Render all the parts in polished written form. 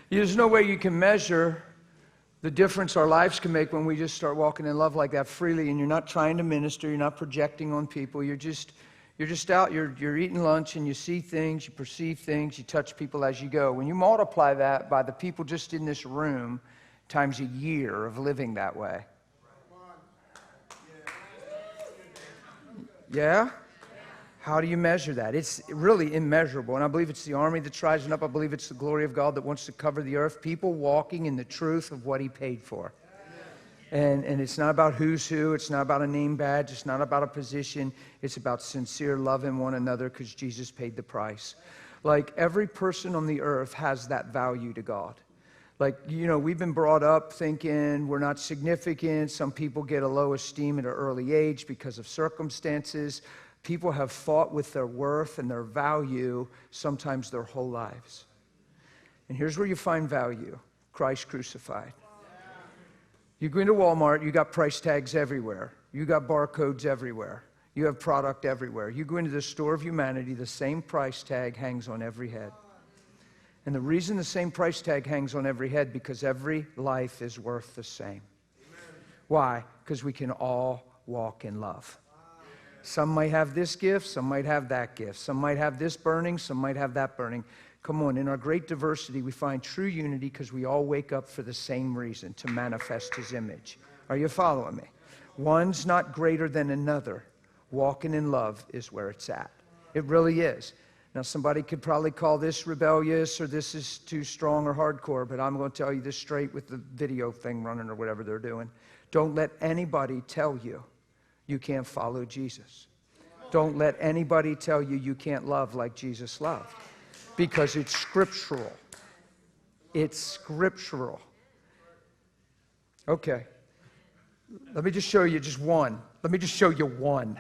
There's no way you can measure the difference our lives can make when we just start walking in love like that freely, and you're not trying to minister, you're not projecting on people, you're just out, you're eating lunch, and you see things, you perceive things, you touch people as you go. When you multiply that by the people just in this room times a year of living that way. Yeah? How do you measure that? It's really immeasurable, and I believe it's the army that's rising up. I believe it's the glory of God that wants to cover the earth. People walking in the truth of what He paid for. And it's not about who's who. It's not about a name badge. It's not about a position. It's about sincere love in one another because Jesus paid the price. Like, every person on the earth has that value to God. Like, we've been brought up thinking we're not significant. Some people get a low esteem at an early age because of circumstances. People have fought with their worth and their value sometimes their whole lives. And here's where you find value: Christ crucified. You go into Walmart, you got price tags everywhere. You got barcodes everywhere. You have product everywhere. You go into the store of humanity, the same price tag hangs on every head. And the reason the same price tag hangs on every head, because every life is worth the same. Why? Because we can all walk in love. Some might have this gift, some might have that gift. Some might have this burning, some might have that burning. Come on, in our great diversity, we find true unity because we all wake up for the same reason, to manifest His image. Are you following me? One's not greater than another. Walking in love is where it's at. It really is. Now, somebody could probably call this rebellious, or this is too strong or hardcore, but I'm going to tell you this straight with the video thing running or whatever they're doing. Don't let anybody tell you you can't follow Jesus. Don't let anybody tell you you can't love like Jesus loved, because it's scriptural. It's scriptural. Okay. Let me just show you just one. Let me just show you one.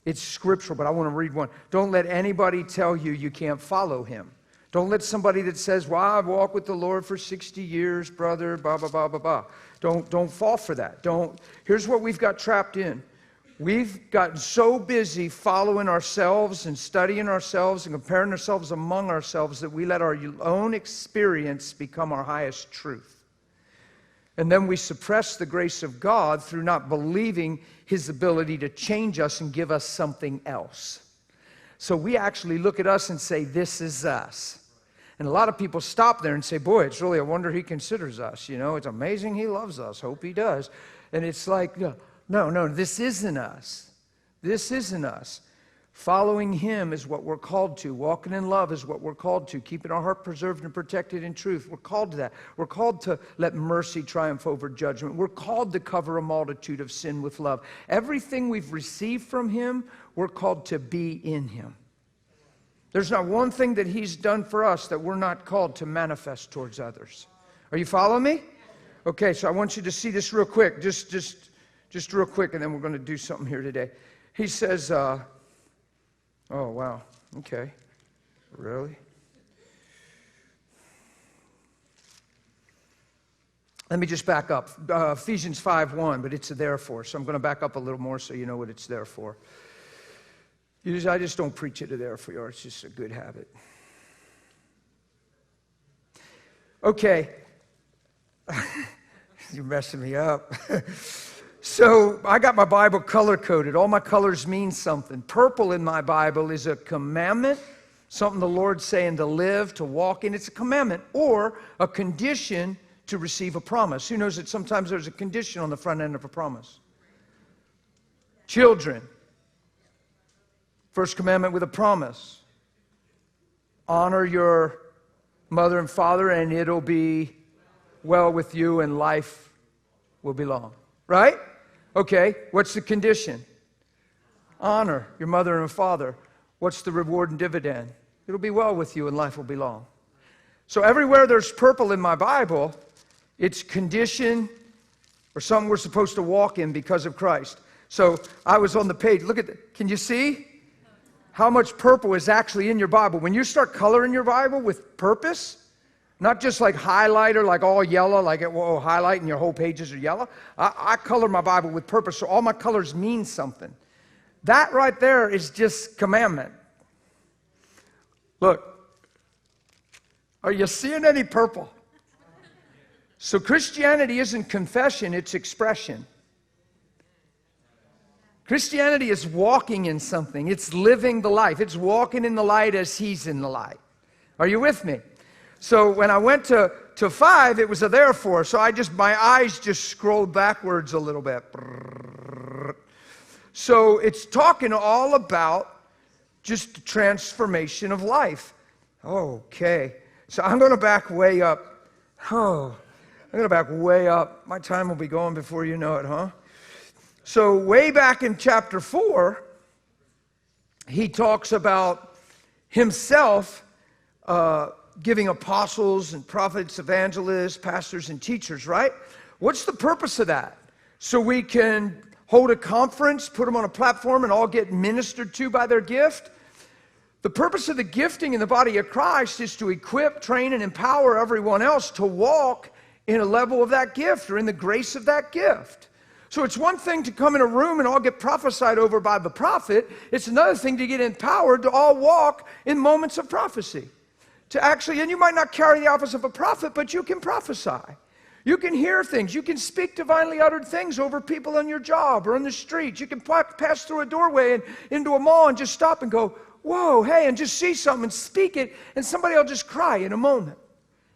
It's scriptural, but I want to read one. Don't let anybody tell you you can't follow Him. Don't let somebody that says, well, I've walked with the Lord for 60 years, brother, blah, blah, blah, blah, blah. Don't fall for that. Here's what we've got trapped in. We've gotten so busy following ourselves and studying ourselves and comparing ourselves among ourselves that we let our own experience become our highest truth. And then we suppress the grace of God through not believing His ability to change us and give us something else. So we actually look at us and say, this is us. And a lot of people stop there and say, boy, it's really a wonder He considers us. It's amazing He loves us. Hope He does. And it's like, no, this isn't us. This isn't us. Following Him is what we're called to. Walking in love is what we're called to. Keeping our heart preserved and protected in truth. We're called to that. We're called to let mercy triumph over judgment. We're called to cover a multitude of sin with love. Everything we've received from Him, we're called to be in Him. There's not one thing that He's done for us that we're not called to manifest towards others. Are you following me? Okay, so I want you to see this real quick. Just real quick, and then we're going to do something here today. He says, oh, wow, okay, really? Let me just back up. Ephesians 5:1, but it's a therefore, so I'm going to back up a little more so you know what it's there for. I just don't preach it to therefore, it's just a good habit. Okay. You're messing me up. So I got my Bible color-coded. All my colors mean something. Purple in my Bible is a commandment, something the Lord's saying to live, to walk in. It's a commandment or a condition to receive a promise. Who knows that sometimes there's a condition on the front end of a promise? Children. First commandment with a promise. Honor your mother and father, and it'll be well with you, and life will be long. Right? Okay, what's the condition? Honor your mother and father. What's the reward and dividend? It'll be well with you and life will be long. So everywhere there's purple in my Bible, it's condition or something we're supposed to walk in because of Christ. So I was on the page. Look at that. Can you see how much purple is actually in your Bible? When you start coloring your Bible with purpose, not just like highlighter, like all yellow, like highlight and your whole pages are yellow. I color my Bible with purpose, so all my colors mean something. That right there is just commandment. Look, Are you seeing any purple? So Christianity isn't confession, it's expression. Christianity is walking in something. It's living the life. It's walking in the light as He's in the light. Are you with me? So when I went to 5, it was a therefore. So my eyes just scrolled backwards a little bit. So it's talking all about just the transformation of life. Okay. So I'm going to back way up. I'm going to back way up. My time will be gone before you know it, huh? So way back in chapter 4, he talks about himself giving apostles and prophets, evangelists, pastors, and teachers, right? What's the purpose of that? So we can hold a conference, put them on a platform, and all get ministered to by their gift? The purpose of the gifting in the body of Christ is to equip, train, and empower everyone else to walk in a level of that gift or in the grace of that gift. So it's one thing to come in a room and all get prophesied over by the prophet. It's another thing to get empowered to all walk in moments of prophecy. And you might not carry the office of a prophet, but you can prophesy. You can hear things. You can speak divinely uttered things over people on your job or on the street. You can pass through a doorway and into a mall and just stop and go, whoa, hey, and just see something and speak it, and somebody will just cry in a moment.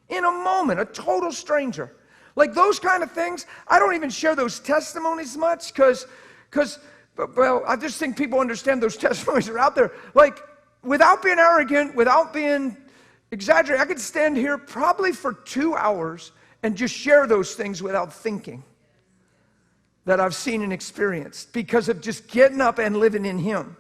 In a moment, a total stranger. Like those kind of things, I don't even share those testimonies much because, I just think people understand those testimonies are out there. Like, without being arrogant, without being exaggerated, I could stand here probably for 2 hours and just share those things without thinking that I've seen and experienced because of just getting up and living in Him.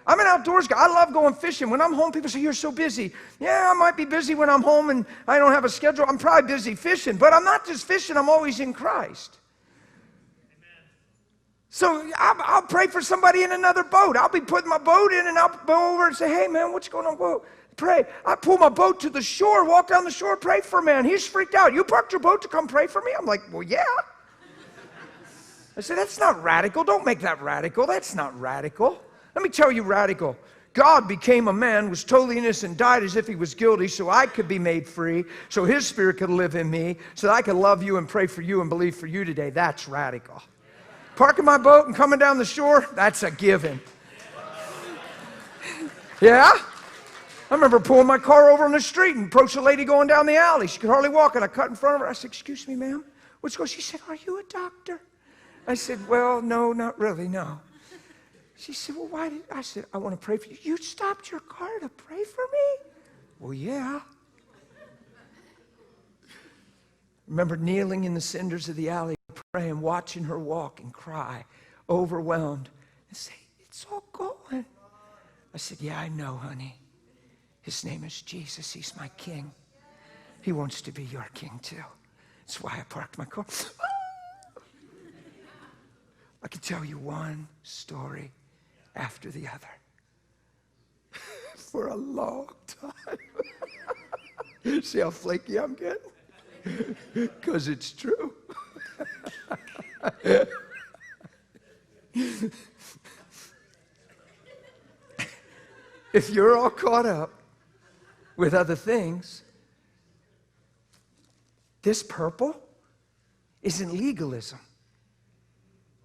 I'm an outdoors guy. I love going fishing. When I'm home, people say, you're so busy. Yeah, I might be busy when I'm home and I don't have a schedule. I'm probably busy fishing, but I'm not just fishing. I'm always in Christ. Amen. So I'll pray for somebody in another boat. I'll be putting my boat in and I'll go over and say, hey, man, what's going on? Whoa, pray. I pull my boat to the shore, walk down the shore, pray for a man. He's freaked out. You parked your boat to come pray for me? I'm like, well, yeah. I said, that's not radical. Don't make that radical. That's not radical. Let me tell you radical. God became a man, was totally innocent, died as if He was guilty so I could be made free, so His Spirit could live in me, so that I could love you and pray for you and believe for you today. That's radical. Parking my boat and coming down the shore, that's a given. Yeah? I remember pulling my car over on the street and approached a lady going down the alley. She could hardly walk, and I cut in front of her. I said, excuse me, ma'am, what's going on? She said, are you a doctor? I said, well, no, not really, no. She said, well, why did I said, I want to pray for you. You stopped your car to pray for me? Well, yeah. Remember kneeling in the cinders of the alley, praying, watching her walk and cry, overwhelmed, and say, it's all going. I said, yeah, I know, honey. His name is Jesus. He's my king. He wants to be your king, too. That's why I parked my car. I could tell you one story after the other for a long time. See how flaky I'm getting? Because it's true. If you're all caught up with other things, this purple isn't legalism.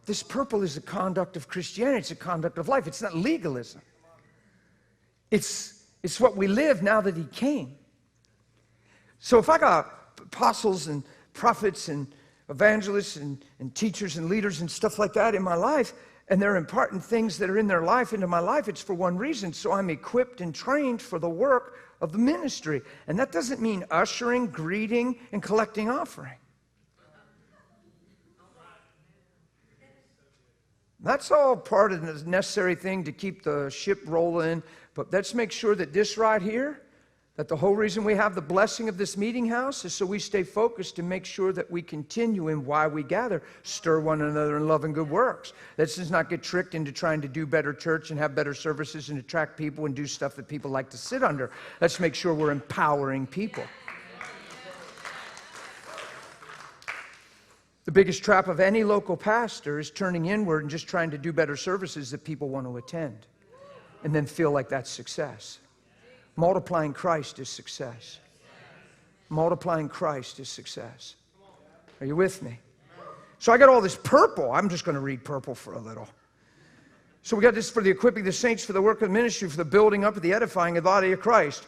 This purple is a conduct of Christianity. It's a conduct of life. It's not legalism. It's what we live now that He came. So if I got apostles and prophets and evangelists and teachers and leaders and stuff like that in my life, and they're imparting things that are in their life into my life, it's for one reason. So I'm equipped and trained for the work of the ministry. And that doesn't mean ushering, greeting, and collecting offering. That's all part of the necessary thing to keep the ship rolling. But let's make sure that this right here, that the whole reason we have the blessing of this meeting house is so we stay focused and make sure that we continue in why we gather. Stir one another in love and good works. Let's just not get tricked into trying to do better church and have better services and attract people and do stuff that people like to sit under. Let's make sure we're empowering people. The biggest trap of any local pastor is turning inward and just trying to do better services that people want to attend and then feel like that's success. Multiplying Christ is success. Multiplying Christ is success. Are you with me? So I got all this purple. I'm just going to read purple for a little. So we got this for the equipping the saints, for the work of the ministry, for the building up of the edifying of the body of Christ.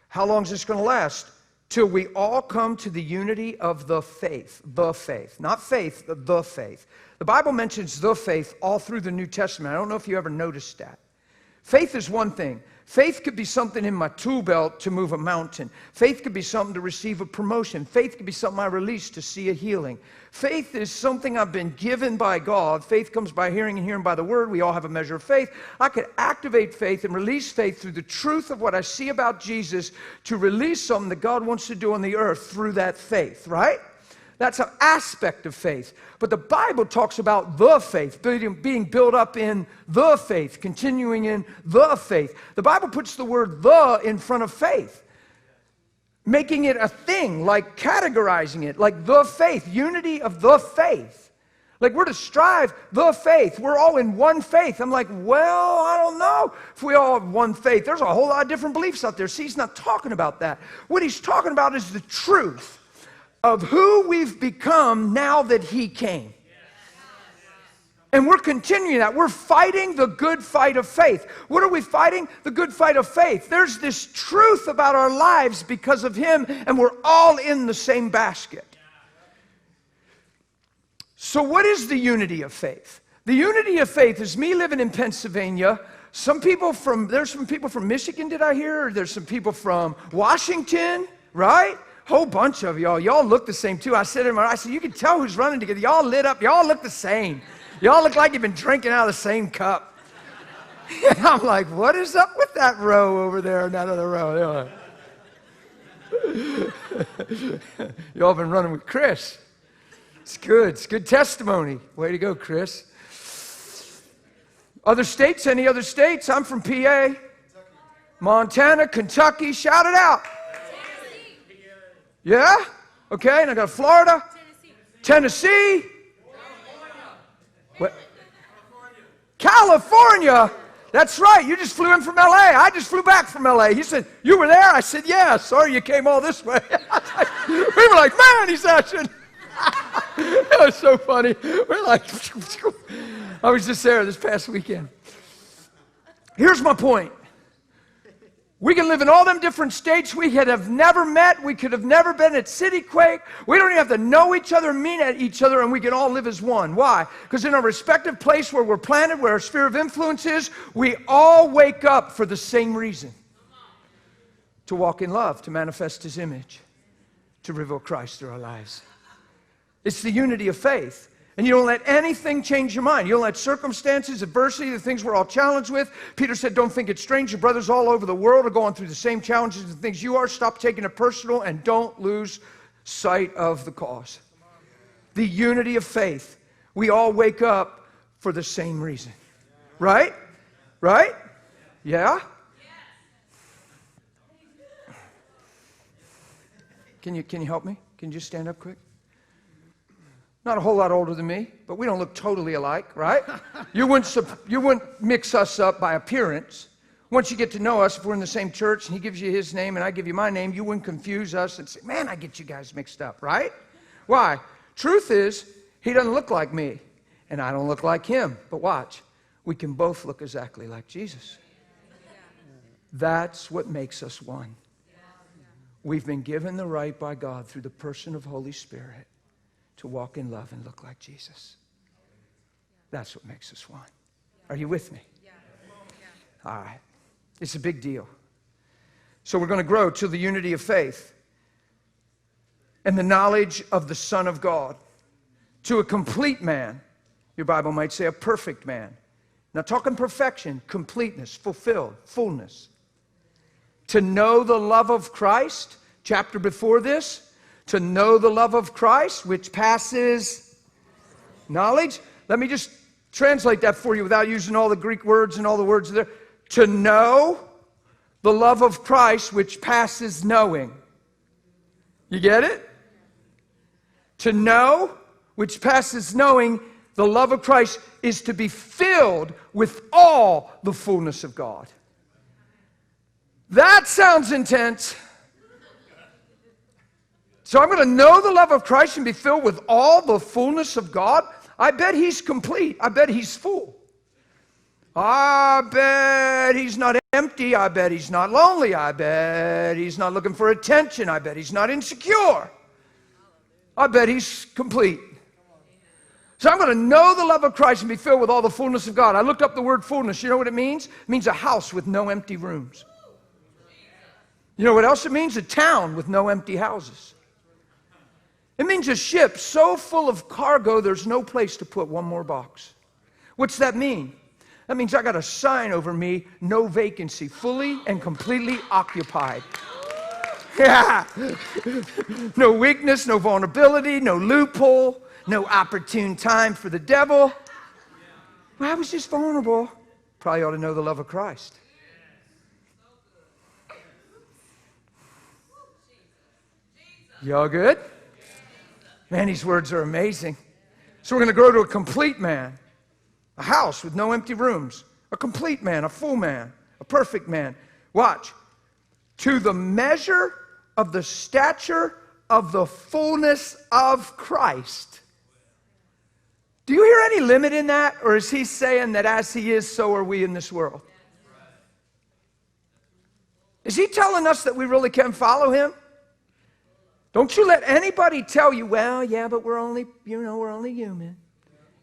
How long is this going to last? Till we all come to the unity of the faith. The faith. Not faith, the faith. The Bible mentions the faith all through the New Testament. I don't know if you ever noticed that. Faith is one thing. Faith could be something in my tool belt to move a mountain. Faith could be something to receive a promotion. Faith could be something I release to see a healing. Faith is something I've been given by God. Faith comes by hearing and hearing by the word. We all have a measure of faith. I could activate faith and release faith through the truth of what I see about Jesus to release something that God wants to do on the earth through that faith, right? That's an aspect of faith. But the Bible talks about the faith, being built up in the faith, continuing in the faith. The Bible puts the word the in front of faith, making it a thing, like categorizing it, like the faith, unity of the faith. Like we're to strive the faith. We're all in one faith. I'm like, well, I don't know if we all have one faith. There's a whole lot of different beliefs out there. See, he's not talking about that. What he's talking about is the truth of who we've become now that he came. And we're continuing that. We're fighting the good fight of faith. What are we fighting? The good fight of faith. There's this truth about our lives because of him, and we're all in the same basket. So what is the unity of faith? The unity of faith is me living in Pennsylvania. There's some people from Michigan, did I hear? There's some people from Washington, right? Whole bunch of y'all. Y'all look the same too. I said to him, I said, you can tell who's running together. Y'all lit up. Y'all look the same. Y'all look like you've been drinking out of the same cup. And I'm like, what is up with that row over there and that other row? Y'all been running with Chris. It's good. It's good testimony. Way to go, Chris. Other states? Any other states? I'm from PA. Montana, Kentucky. Shout it out. Yeah? Okay, and I got Florida. Tennessee. What? California. That's right. You just flew in from L.A. I just flew back from L.A. He said, you were there? I said, yeah. Sorry you came all this way. We were like, man, he's actually. That was so funny. We're like, I was just there this past weekend. Here's my point. We can live in all them different states. We could have never met. We could have never been at City Quake. We don't even have to know each other, meet at each other, and we can all live as one. Why? Because in our respective place where we're planted, where our sphere of influence is, we all wake up for the same reason. To walk in love, to manifest his image, to reveal Christ through our lives. It's the unity of faith. And you don't let anything change your mind. You don't let circumstances, adversity, the things we're all challenged with. Peter said, don't think it's strange. Your brothers all over the world are going through the same challenges and things you are. Stop taking it personal and don't lose sight of the cause. The unity of faith. We all wake up for the same reason. Right? Right? Yeah? Can you help me? Can you just stand up quick? Not a whole lot older than me, but we don't look totally alike, right? You wouldn't mix us up by appearance. Once you get to know us, if we're in the same church and he gives you his name and I give you my name, you wouldn't confuse us and say, man, I get you guys mixed up, right? Why? Truth is, he doesn't look like me and I don't look like him. But watch, we can both look exactly like Jesus. That's what makes us one. We've been given the right by God through the person of Holy Spirit to walk in love and look like Jesus. That's what makes us one. Are you with me? All right. It's a big deal. So we're going to grow to the unity of faith and the knowledge of the Son of God, to a complete man. Your Bible might say a perfect man. Not talking perfection, completeness, fulfilled, fullness. To know the love of Christ, chapter before this, to know the love of Christ, which passes knowledge. Let me just translate that for you without using all the Greek words and all the words there. To know the love of Christ, which passes knowing. You get it? To know, which passes knowing, the love of Christ is to be filled with all the fullness of God. That sounds intense. So I'm going to know the love of Christ and be filled with all the fullness of God. I bet he's complete. I bet he's full. I bet he's not empty. I bet he's not lonely. I bet he's not looking for attention. I bet he's not insecure. I bet he's complete. So I'm going to know the love of Christ and be filled with all the fullness of God. I looked up the word fullness. You know what it means? It means a house with no empty rooms. You know what else it means? A town with no empty houses. It means a ship so full of cargo there's no place to put one more box. What's that mean? That means I got a sign over me, no vacancy, fully and completely occupied. Yeah. No weakness, no vulnerability, no loophole, no opportune time for the devil. Well, I was just vulnerable. Probably ought to know the love of Christ. Y'all good? Man, these words are amazing. So we're going to grow to a complete man. A house with no empty rooms. A complete man, a full man, a perfect man. Watch. To the measure of the stature of the fullness of Christ. Do you hear any limit in that? Or is he saying that as he is, so are we in this world? Is he telling us that we really can follow him? Don't you let anybody tell you, well, yeah, but we're only human.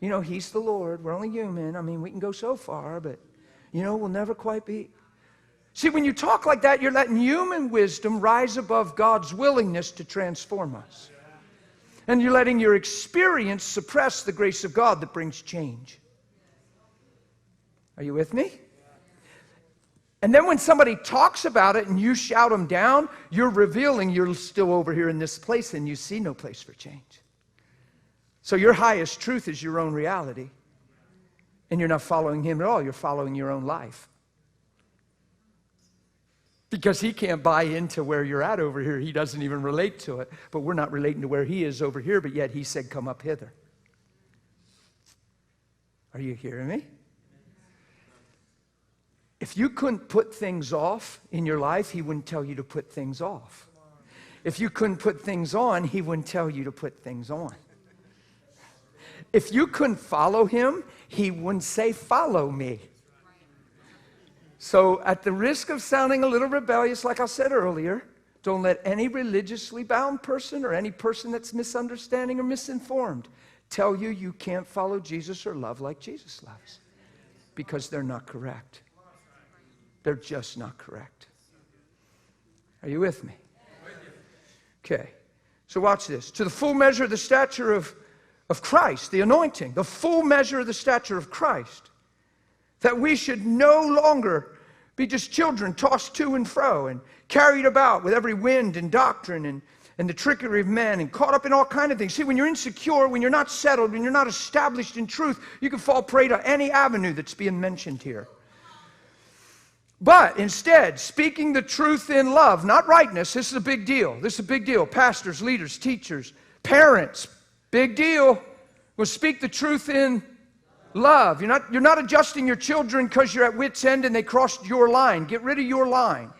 You know, he's the Lord. We're only human. I mean, we can go so far, but, we'll never quite be. See, when you talk like that, you're letting human wisdom rise above God's willingness to transform us. And you're letting your experience suppress the grace of God that brings change. Are you with me? And then when somebody talks about it and you shout them down, you're revealing you're still over here in this place and you see no place for change. So your highest truth is your own reality. And you're not following him at all. You're following your own life. Because he can't buy into where you're at over here. He doesn't even relate to it. But we're not relating to where he is over here, but yet he said, come up hither. Are you hearing me? If you couldn't put things off in your life, he wouldn't tell you to put things off. If you couldn't put things on, he wouldn't tell you to put things on. If you couldn't follow him, he wouldn't say, follow me. So at the risk of sounding a little rebellious, like I said earlier, don't let any religiously bound person or any person that's misunderstanding or misinformed tell you you can't follow Jesus or love like Jesus loves. Because they're not correct. They're just not correct. Are you with me? Okay. So watch this. To the full measure of the stature of Christ, the anointing, the full measure of the stature of Christ, that we should no longer be just children tossed to and fro and carried about with every wind and doctrine and the trickery of men and caught up in all kinds of things. See, when you're insecure, when you're not settled, when you're not established in truth, you can fall prey to any avenue that's being mentioned here. But instead, speaking the truth in love, not rightness. This is a big deal. This is a big deal. Pastors, leaders, teachers, parents, big deal. We'll speak the truth in love. You're not adjusting your children because you're at wit's end and they crossed your line. Get rid of your line.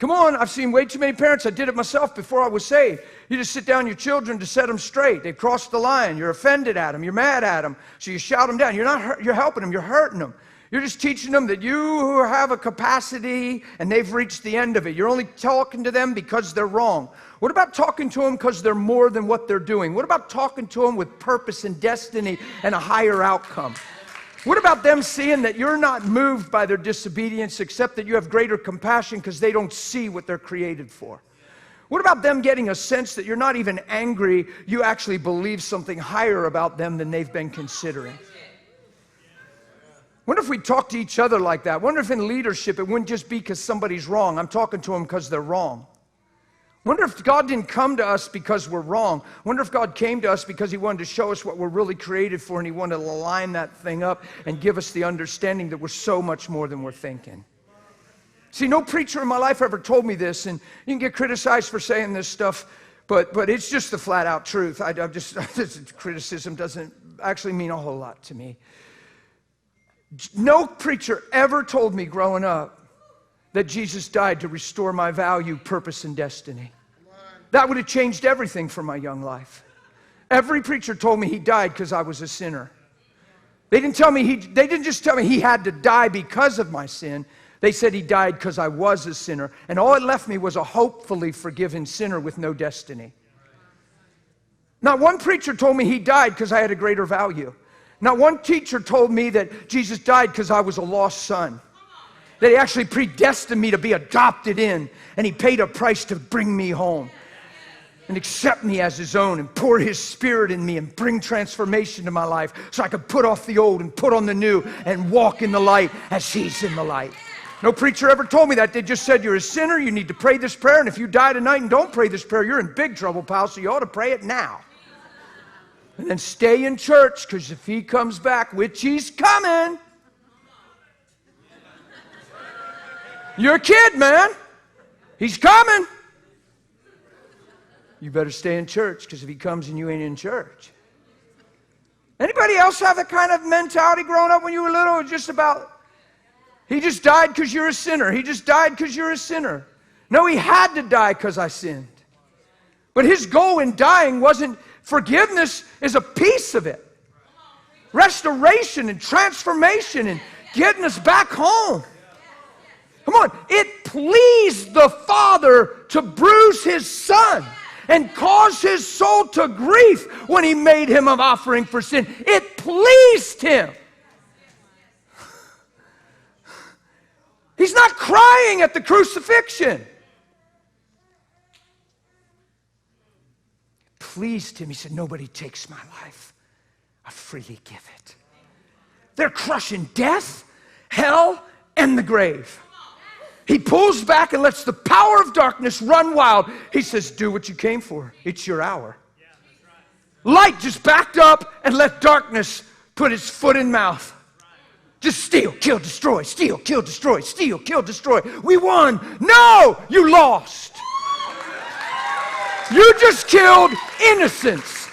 Come on, I've seen way too many parents. I did it myself before I was saved. You just sit down your children to set them straight. They've crossed the line. You're offended at them. You're mad at them. So you shout them down. You're helping them. You're hurting them. You're just teaching them that you have a capacity and they've reached the end of it. You're only talking to them because they're wrong. What about talking to them because they're more than what they're doing? What about talking to them with purpose and destiny and a higher outcome? What about them seeing that you're not moved by their disobedience except that you have greater compassion because they don't see what they're created for? What about them getting a sense that you're not even angry, you actually believe something higher about them than they've been considering? Wonder if we talk to each other like that. Wonder if in leadership it wouldn't just be because somebody's wrong. I'm talking to them because they're wrong. Wonder if God didn't come to us because we're wrong. Wonder if God came to us because he wanted to show us what we're really created for and he wanted to line that thing up and give us the understanding that we're so much more than we're thinking. See, no preacher in my life ever told me this, and you can get criticized for saying this stuff, but it's just the flat out truth. Criticism doesn't actually mean a whole lot to me. No preacher ever told me growing up that Jesus died to restore my value, purpose, and destiny. That would have changed everything for my young life. Every preacher told me he died because I was a sinner. They didn't just tell me he had to die because of my sin. They said he died because I was a sinner. And all it left me was a hopefully forgiven sinner with no destiny. Not one preacher told me he died because I had a greater value. Not one teacher told me that Jesus died because I was a lost son. That he actually predestined me to be adopted in, and he paid a price to bring me home and accept me as his own and pour his spirit in me and bring transformation to my life so I could put off the old and put on the new and walk in the light as he's in the light. No preacher ever told me that. They just said, you're a sinner, you need to pray this prayer, and if you die tonight and don't pray this prayer, you're in big trouble, pal, so you ought to pray it now. And then stay in church, because if he comes back, which he's coming, you're a kid, man. He's coming. You better stay in church, because if he comes and you ain't in church. Anybody else have that kind of mentality growing up when you were little? Just about, he just died because you're a sinner. He just died because you're a sinner. No, he had to die because I sinned. But his goal in dying wasn't, forgiveness is a piece of it. Restoration and transformation and getting us back home. Come on, it pleased the Father to bruise his Son and cause his soul to grief when he made him an offering for sin. It pleased him. He's not crying at the crucifixion. It pleased him. He said, nobody takes my life. I freely give it. They're crushing death, hell, and the grave. He pulls back and lets the power of darkness run wild. He says, do what you came for. It's your hour. Light just backed up and let darkness put its foot in mouth. Just steal, kill, destroy, steal, kill, destroy, steal, kill, destroy. We won. No, you lost. You just killed innocence.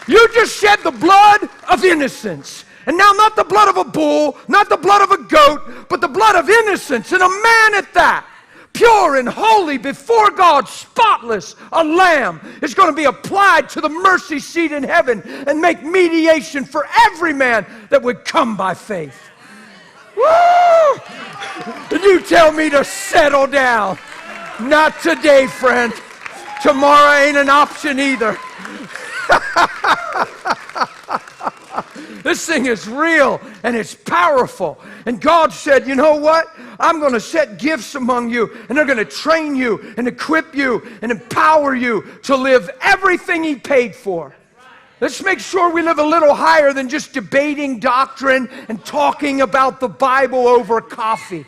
You just shed the blood of innocence. And now not the blood of a bull, not the blood of a goat, but the blood of innocence, and a man at that, pure and holy before God, spotless, a lamb, is going to be applied to the mercy seat in heaven and make mediation for every man that would come by faith. Woo! And you tell me to settle down. Not today, friend. Tomorrow ain't an option either. This thing is real and it's powerful. And God said, you know what? I'm going to set gifts among you, and they're going to train you and equip you and empower you to live everything he paid for. Let's make sure we live a little higher than just debating doctrine and talking about the Bible over coffee.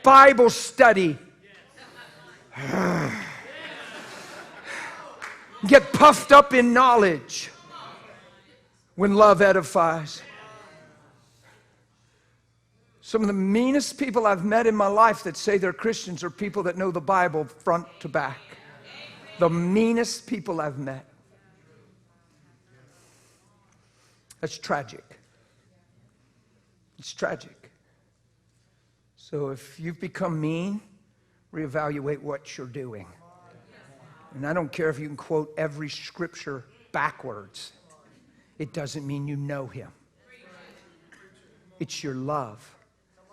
Bible study. Get puffed up in knowledge when love edifies. Some of the meanest people I've met in my life that say they're Christians are people that know the Bible front to back. The meanest people I've met. That's tragic. It's tragic. So if you've become mean, reevaluate what you're doing. And I don't care if you can quote every scripture backwards. It doesn't mean you know him. It's your love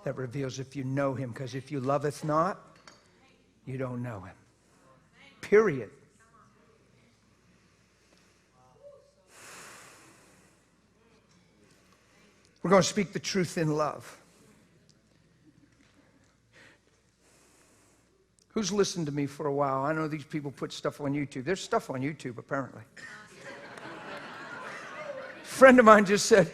that reveals if you know him. Because if you loveth not, you don't know him. Period. We're going to speak the truth in love. Who's listened to me for a while? I know these people put stuff on YouTube. There's stuff on YouTube, apparently. Friend of mine just said,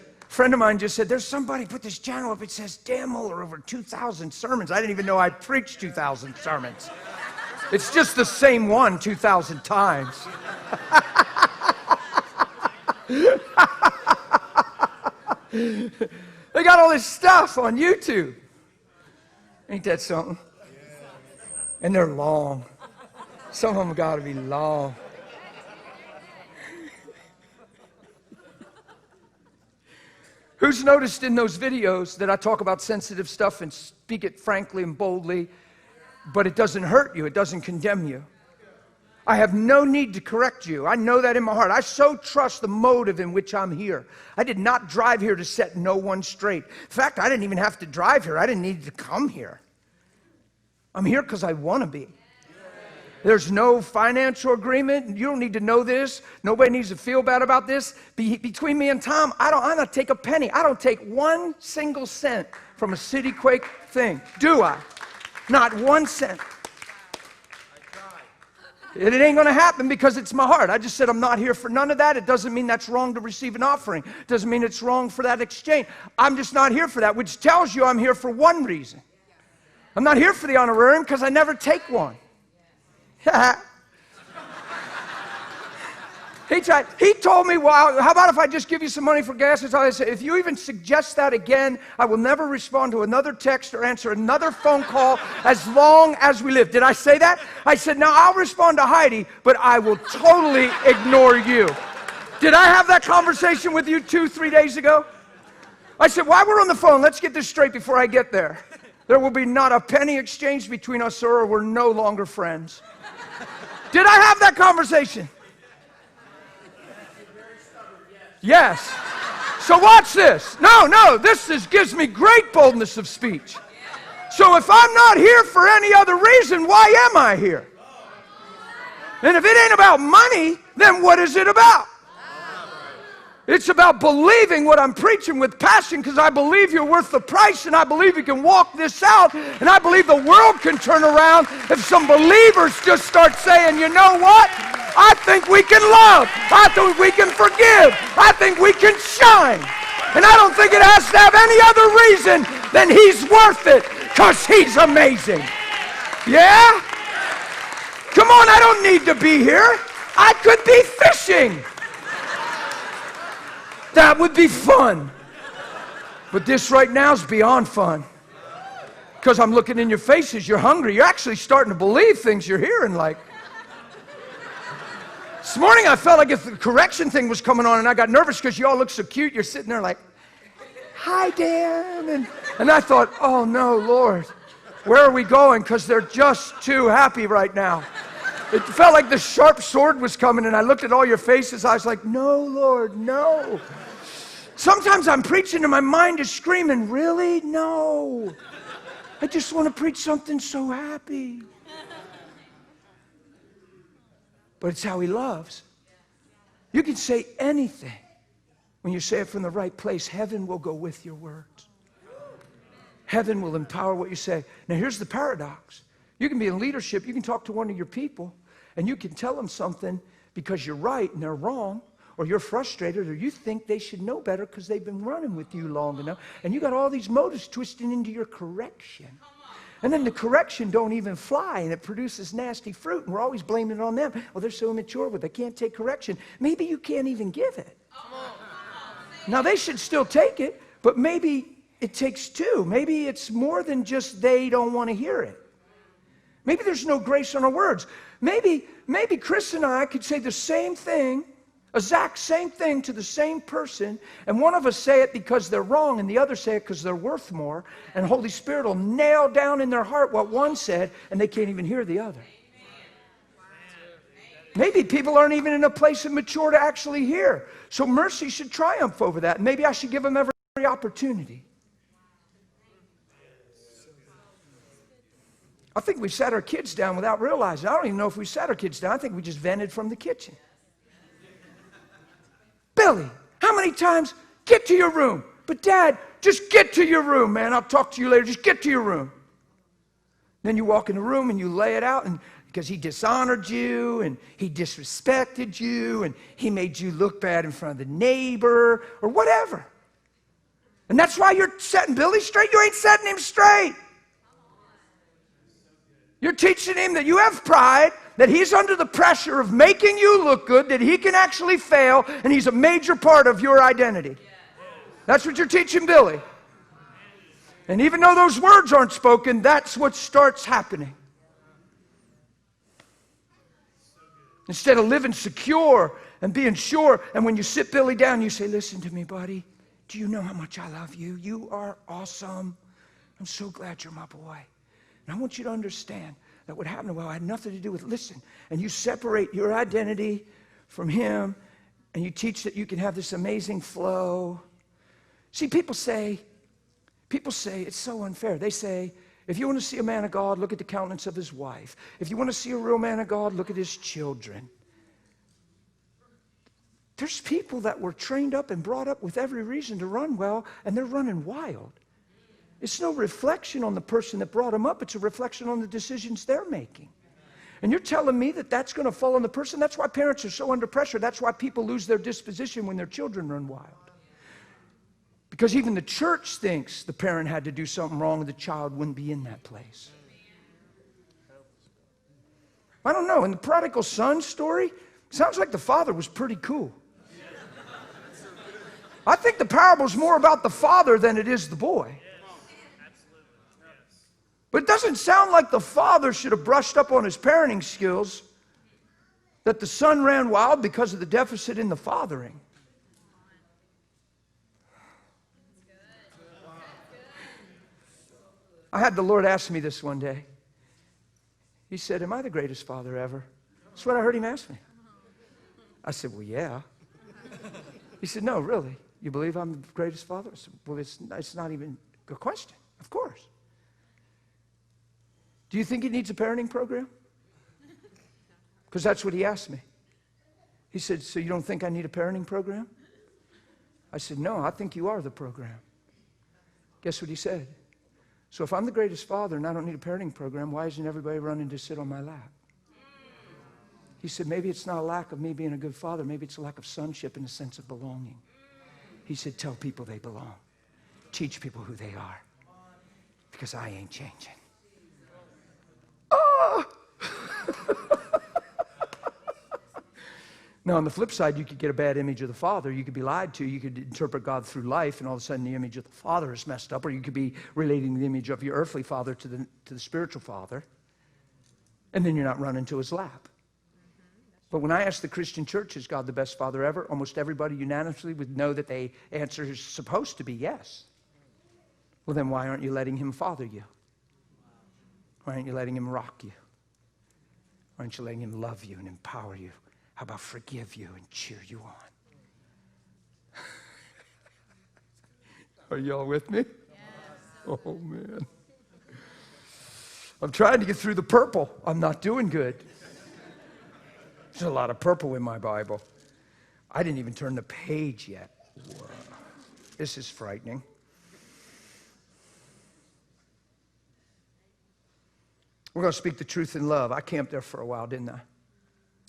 there's somebody put this channel up. It says, Dan Mohler, over 2,000 sermons. I didn't even know I preached 2,000 sermons. It's just the same one 2,000 times. They got all this stuff on YouTube. Ain't that something? And they're long. Some of them got to be long. Who's noticed in those videos that I talk about sensitive stuff and speak it frankly and boldly, but it doesn't hurt you, it doesn't condemn you? I have no need to correct you. I know that in my heart. I so trust the motive in which I'm here. I did not drive here to set no one straight. In fact, I didn't even have to drive here. I didn't need to come here. I'm here because I want to be. There's no financial agreement. You don't need to know this. Nobody needs to feel bad about this. Between me and Tom, I don't take a penny. I don't take 1 single cent from a City Quake thing. Do I? Not 1 cent. It ain't going to happen because it's my heart. I just said I'm not here for none of that. It doesn't mean that's wrong to receive an offering. It doesn't mean it's wrong for that exchange. I'm just not here for that, which tells you I'm here for one reason. I'm not here for the honorarium because I never take one. He told me, well, how about if I just give you some money for gas? That's all I said. If you even suggest that again, I will never respond to another text or answer another phone call as long as we live. Did I say that? I said, now I'll respond to Heidi, but I will totally ignore you. Did I have that conversation with you 2-3 days ago? I said, while we're on the phone, let's get this straight before I get there. There will be not a penny exchanged between us, sir, or we're no longer friends. Did I have that conversation? Yes. So watch this. No, this gives me great boldness of speech. So if I'm not here for any other reason, why am I here? And if it ain't about money, then what is it about? It's about believing what I'm preaching with passion, because I believe you're worth the price, and I believe you can walk this out, and I believe the world can turn around if some believers just start saying, you know what? I think we can love. I think we can forgive. I think we can shine. And I don't think it has to have any other reason than he's worth it, because he's amazing. Yeah? Come on, I don't need to be here. I could be fishing. That would be fun. But this right now is beyond fun. Because I'm looking in your faces, you're hungry. You're actually starting to believe things you're hearing. Like, this morning I felt like if the correction thing was coming on, and I got nervous because you all look so cute. You're sitting there like, hi, Dan. And I thought, oh no, Lord, where are we going? Because they're just too happy right now. It felt like the sharp sword was coming, and I looked at all your faces. I was like, no, Lord, no. Sometimes I'm preaching and my mind is screaming, really? No. I just want to preach something so happy. But it's how he loves. You can say anything. When you say it from the right place, heaven will go with your words. Heaven will empower what you say. Now here's the paradox. You can be in leadership, you can talk to one of your people, and you can tell them something because you're right and they're wrong, or you're frustrated, or you think they should know better because they've been running with you long enough, and you got all these motives twisting into your correction. And then the correction don't even fly, and it produces nasty fruit, and we're always blaming it on them. Well, they're so immature, but they can't take correction. Maybe you can't even give it. Now, they should still take it, but maybe it takes two. Maybe it's more than just they don't want to hear it. Maybe there's no grace on our words. Maybe Chris and I could say the same thing, exact same thing to the same person, and one of us say it because they're wrong, and the other say it because they're worth more, and Holy Spirit will nail down in their heart what one said, and they can't even hear the other. Maybe people aren't even in a place of mature to actually hear. So mercy should triumph over that. And maybe I should give them every opportunity. I think we sat our kids down without realizing. I don't even know if we sat our kids down. I think we just vented from the kitchen. Billy, how many times? Get to your room. But Dad, just get to your room, man. I'll talk to you later. Just get to your room. Then you walk in the room and you lay it out, and because he dishonored you and he disrespected you and he made you look bad in front of the neighbor or whatever. And that's why you're setting Billy straight. You ain't setting him straight. You're teaching him that you have pride, that he's under the pressure of making you look good, that he can actually fail, and he's a major part of your identity. That's what you're teaching Billy. And even though those words aren't spoken, that's what starts happening. Instead of living secure and being sure, and when you sit Billy down, you say, listen to me, buddy. do you know how much I love you? You are awesome. I'm so glad you're my boy. And I want you to understand that what happened to Will had nothing to do with, listen, and you separate your identity from him, and you teach that you can have this amazing flow. See, people say it's so unfair. They say, if you want to see a man of God, look at the countenance of his wife. If you want to see a real man of God, look at his children. There's people that were trained up and brought up with every reason to run well, and they're running wild. It's no reflection on the person that brought them up. It's a reflection on the decisions they're making. And you're telling me that that's going to fall on the person? That's why parents are so under pressure. That's why people lose their disposition when their children run wild. Because even the church thinks the parent had to do something wrong and the child wouldn't be in that place. I don't know. In the prodigal son story, sounds like the father was pretty cool. I think the parable's more about the father than it is the boy. But it doesn't sound like the father should have brushed up on his parenting skills, that the son ran wild because of the deficit in the fathering. I had the Lord ask me this one day. He said, am I the greatest father ever? That's what I heard him ask me. I said, well, yeah. He said, no, really? You believe I'm the greatest father? I said, well, it's not even a question. Of course. Do you think he needs a parenting program? Because that's what he asked me. He said, so you don't think I need a parenting program? I said, no, I think you are the program. Guess what he said? So if I'm the greatest father and I don't need a parenting program, why isn't everybody running to sit on my lap? He said, maybe it's not a lack of me being a good father. Maybe it's a lack of sonship and a sense of belonging. He said, tell people they belong. Teach people who they are. Because I ain't changing. Oh! Now, on the flip side, you could get a bad image of the father. You could be lied to. You could interpret God through life, and all of a sudden the image of the father is messed up. Or you could be relating the image of your earthly father to the spiritual father, and then you're not running to his lap. But when I ask the Christian church, is God the best father ever? Almost everybody unanimously would know that the answer is supposed to be yes. Well, then why aren't you letting him father you? Why aren't you letting him rock you? Why aren't you letting him love you and empower you? How about forgive you and cheer you on? Are y'all with me? Yes. Oh, man. I'm trying to get through the purple. I'm not doing good. There's a lot of purple in my Bible. I didn't even turn the page yet. Whoa. This is frightening. We're going to speak the truth in love. I camped there for a while, didn't I?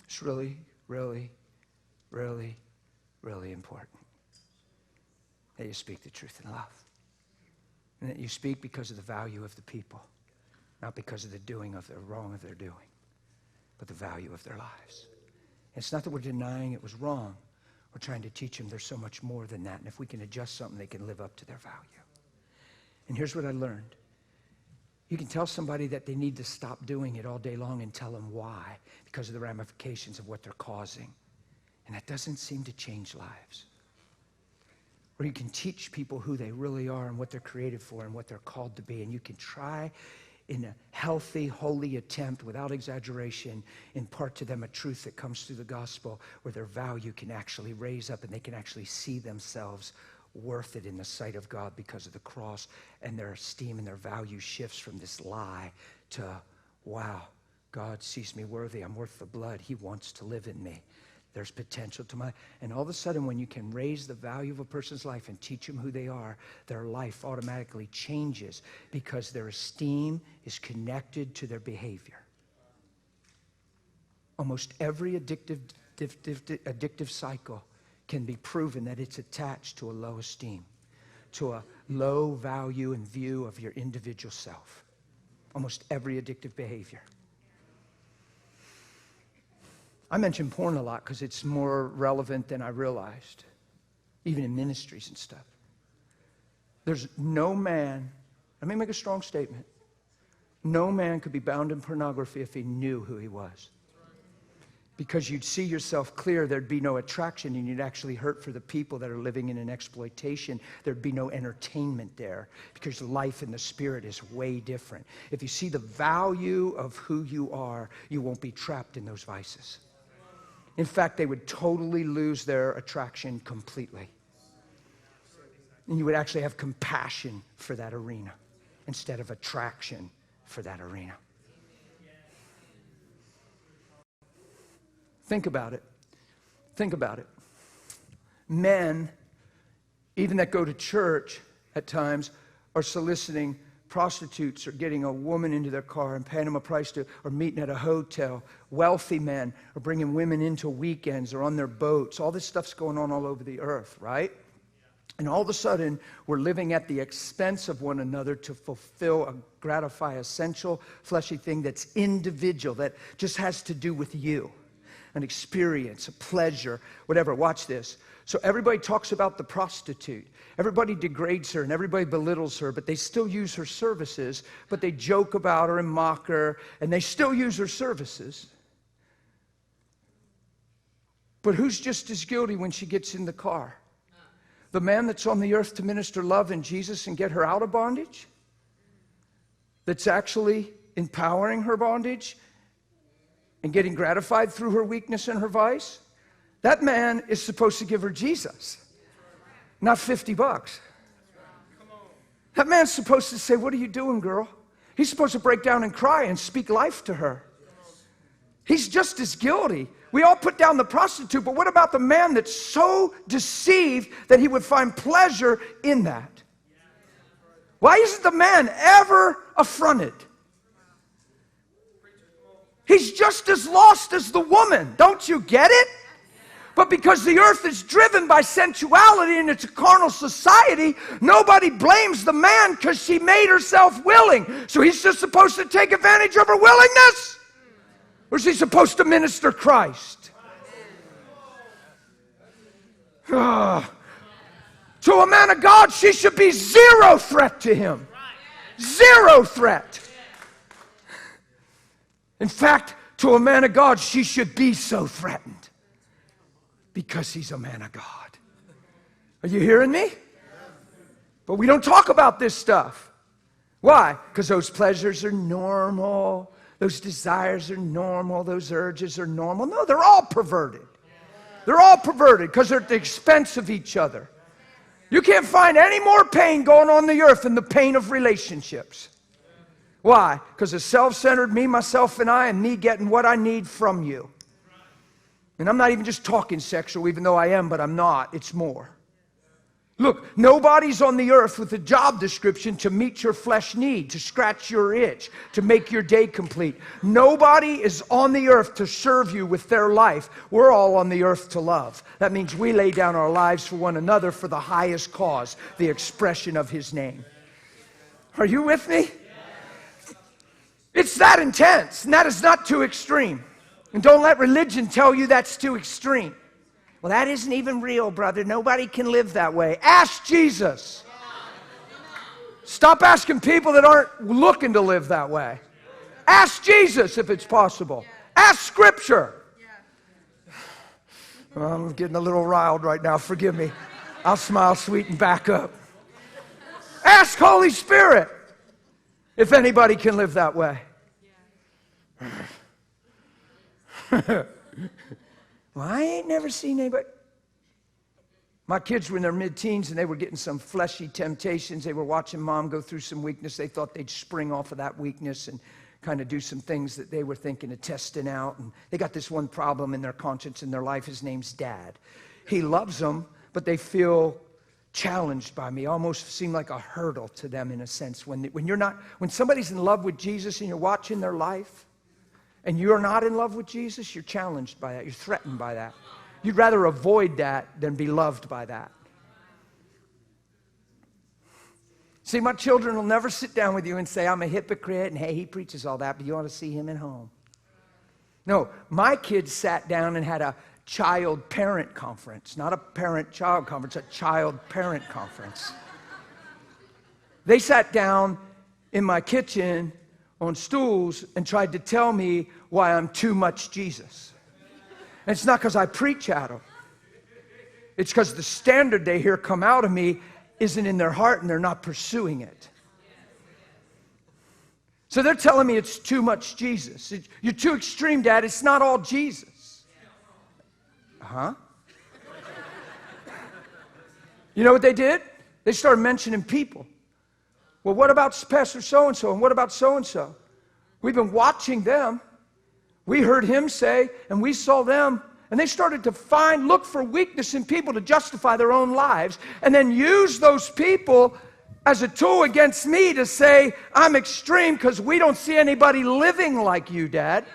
It's really, really, really, really important that you speak the truth in love. And that you speak because of the value of the people, not because of the doing of the wrong of their doing, but the value of their lives. And it's not that we're denying it was wrong. We're trying to teach them there's so much more than that. And if we can adjust something, they can live up to their value. And here's what I learned. You can tell somebody that they need to stop doing it all day long and tell them why, because of the ramifications of what they're causing. And that doesn't seem to change lives. Or you can teach people who they really are and what they're created for and what they're called to be. And you can try in a healthy, holy attempt, without exaggeration, impart to them a truth that comes through the gospel where their value can actually raise up and they can actually see themselves worth it in the sight of God because of the cross, and their esteem and their value shifts from this lie to, wow, God sees me worthy. I'm worth the blood. He wants to live in me. There's potential to my, and all of a sudden when you can raise the value of a person's life and teach them who they are, their life automatically changes because their esteem is connected to their behavior. Almost every addictive cycle can be proven that it's attached to a low esteem, to a low value and view of your individual self. Almost every addictive behavior. I mention porn a lot because it's more relevant than I realized, even in ministries and stuff. There's no man, let me make a strong statement, no man could be bound in pornography if he knew who he was. Because you'd see yourself clear, there'd be no attraction, and you'd actually hurt for the people that are living in an exploitation. There'd be no entertainment there, because life in the Spirit is way different. If you see the value of who you are, you won't be trapped in those vices. In fact, they would totally lose their attraction completely. And you would actually have compassion for that arena instead of attraction for that arena. Think about it. Think about it. Men, even that go to church at times, are soliciting prostitutes or getting a woman into their car and paying them a price to, or meeting at a hotel. Wealthy men are bringing women into weekends or on their boats. All this stuff's going on all over the earth, right? And all of a sudden, we're living at the expense of one another to fulfill, gratify essential fleshy thing that's individual, that just has to do with you. An experience, a pleasure, whatever. Watch this. So everybody talks about the prostitute. Everybody degrades her and everybody belittles her, but they still use her services, but they joke about her and mock her, and they still use her services. But who's just as guilty when she gets in the car? The man that's on the earth to minister love in Jesus and get her out of bondage? That's actually empowering her bondage and getting gratified through her weakness and her vice? That man is supposed to give her Jesus, not $50. That man's supposed to say, "What are you doing, girl?" He's supposed to break down and cry and speak life to her. He's just as guilty. We all put down the prostitute, but what about the man that's so deceived that he would find pleasure in that? Why isn't the man ever affronted? He's just as lost as the woman. Don't you get it? But because the earth is driven by sensuality and it's a carnal society, nobody blames the man because she made herself willing. So he's just supposed to take advantage of her willingness? Or is he supposed to minister Christ? To a man of God, she should be zero threat to him. Zero threat. In fact, to a man of God, she should be so threatened because he's a man of God. Are you hearing me? But we don't talk about this stuff. Why? Because those pleasures are normal. Those desires are normal. Those urges are normal. No, they're all perverted. They're all perverted because they're at the expense of each other. You can't find any more pain going on the earth than the pain of relationships. Why? Because it's self-centered, me, myself, and I, and me getting what I need from you. And I'm not even just talking sexual, even though I am, but I'm not. It's more. Look, nobody's on the earth with a job description to meet your flesh need, to scratch your itch, to make your day complete. Nobody is on the earth to serve you with their life. We're all on the earth to love. That means we lay down our lives for one another for the highest cause, the expression of His name. Are you with me? It's that intense, and that is not too extreme. And don't let religion tell you that's too extreme. Well, that isn't even real, brother. Nobody can live that way. Ask Jesus. Stop asking people that aren't looking to live that way. Ask Jesus if it's possible. Ask Scripture. Well, I'm getting a little riled right now. Forgive me. I'll smile sweet and back up. Ask Holy Spirit if anybody can live that way. Well, I ain't never seen anybody. My kids were in their mid-teens and they were getting some fleshy temptations. They were watching mom go through some weakness. They thought they'd spring off of that weakness and kind of do some things that they were thinking of testing out. And they got this one problem in their conscience in their life. His name's Dad. He loves them, but they feel challenged by me. Almost seem like a hurdle to them in a sense. When somebody's in love with Jesus and you're watching their life, and you're not in love with Jesus, you're challenged by that. You're threatened by that. You'd rather avoid that than be loved by that. See, my children will never sit down with you and say, I'm a hypocrite, and hey, he preaches all that, but you ought to see him at home. No, my kids sat down and had a child-parent conference. Not a parent-child conference, a child-parent conference. They sat down in my kitchen on stools and tried to tell me why I'm too much Jesus. And it's not because I preach at them. It's because the standard they hear come out of me isn't in their heart and they're not pursuing it. So they're telling me it's too much Jesus. You're too extreme, Dad. It's not all Jesus. Huh? You know what they did? They started mentioning people. Well, what about Pastor so-and-so? And what about so-and-so? We've been watching them. We heard him say, and we saw them. And they started to look for weakness in people to justify their own lives, and then use those people as a tool against me to say, I'm extreme because we don't see anybody living like you, Dad.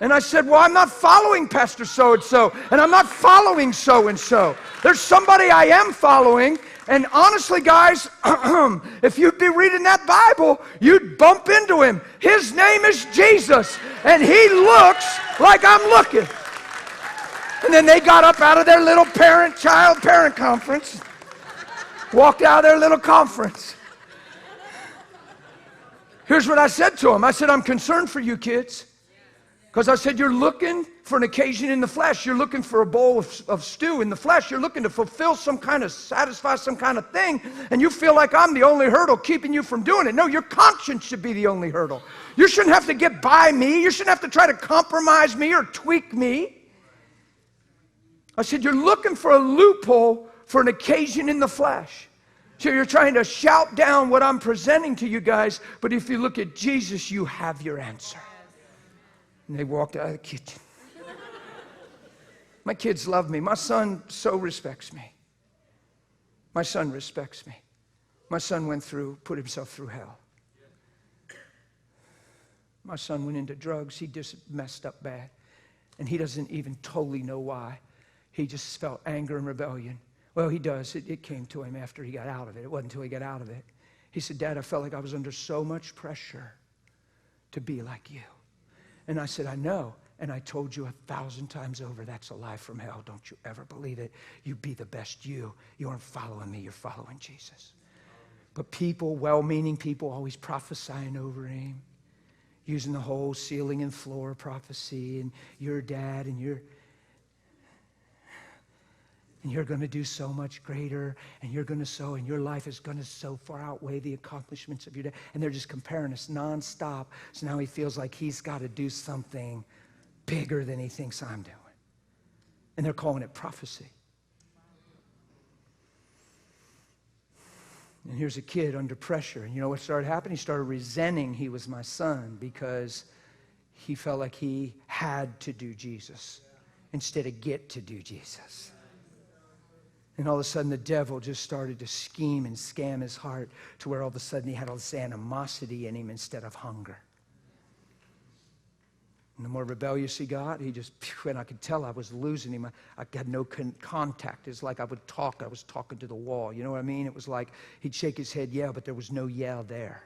And I said, well, I'm not following Pastor so-and-so, and I'm not following so-and-so. There's somebody I am following, and honestly, guys, if you'd be reading that Bible, you'd bump into him. His name is Jesus, and he looks like I'm looking. And then they got up out of their little child-parent conference, walked out of their little conference. Here's what I said to them. I said, I'm concerned for you kids. Because I said, you're looking for an occasion in the flesh. You're looking for a bowl of stew in the flesh. You're looking to fulfill satisfy some kind of thing. And you feel like I'm the only hurdle keeping you from doing it. No, your conscience should be the only hurdle. You shouldn't have to get by me. You shouldn't have to try to compromise me or tweak me. I said, you're looking for a loophole for an occasion in the flesh. So you're trying to shout down what I'm presenting to you guys, but if you look at Jesus, you have your answer. And they walked out of the kitchen. My kids love me. My son so respects me. My son respects me. My son put himself through hell. My son went into drugs. He just messed up bad. And he doesn't even totally know why. He just felt anger and rebellion. Well, he does. It came to him after he got out of it. It wasn't until he got out of it. He said, Dad, I felt like I was under so much pressure to be like you. And I said, I know. And I told you 1,000 times over, that's a lie from hell. Don't you ever believe it. You be the best you. You aren't following me. You're following Jesus. But people, well-meaning people, always prophesying over him, using the whole ceiling and floor prophecy, and your dad, and you're going to do so much greater, and you're going to sow, and your life is going to so far outweigh the accomplishments of your dad. And they're just comparing us nonstop. So now he feels like he's got to do something bigger than he thinks I'm doing. And they're calling it prophecy. And here's a kid under pressure. And you know what started happening? He started resenting he was my son because he felt like he had to do Jesus instead of get to do Jesus. And all of a sudden, the devil just started to scheme and scam his heart to where all of a sudden he had all this animosity in him instead of hunger. And the more rebellious he got, and I could tell I was losing him. I had no contact. It's like I would talk. I was talking to the wall. You know what I mean? It was like he'd shake his head, yeah, but there was no yeah there.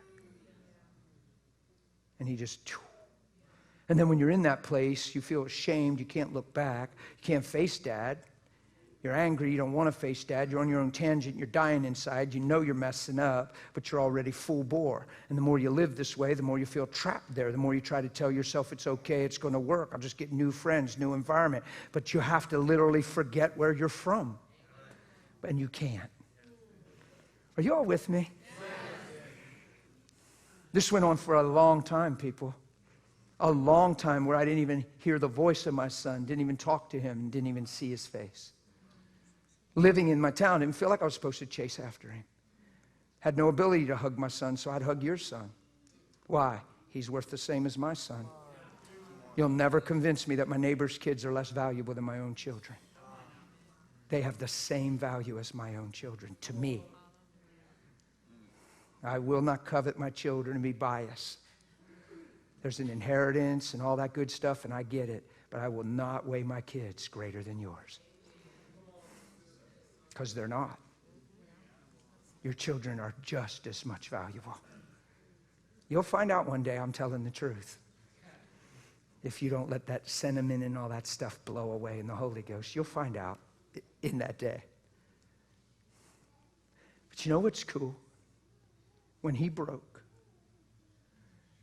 And he just... And then when you're in that place, you feel ashamed. You can't look back. You can't face Dad. You're angry, you don't want to face Dad, you're on your own tangent, you're dying inside, you know you're messing up, but you're already full bore. And the more you live this way, the more you feel trapped there, the more you try to tell yourself it's okay, it's going to work, I'll just get new friends, new environment. But you have to literally forget where you're from. And you can't. Are you all with me? This went on for a long time, people. A long time where I didn't even hear the voice of my son, didn't even talk to him, didn't even see his face. Living in my town, didn't feel like I was supposed to chase after him. Had no ability to hug my son, so I'd hug your son. Why? He's worth the same as my son. You'll never convince me that my neighbor's kids are less valuable than my own children. They have the same value as my own children, to me. I will not covet my children and be biased. There's an inheritance and all that good stuff, and I get it. But I will not weigh my kids greater than yours. Because they're not. Your children are just as much valuable. You'll find out one day I'm telling the truth. If you don't let that sentiment and all that stuff blow away in the Holy Ghost, you'll find out in that day. But you know what's cool? When he broke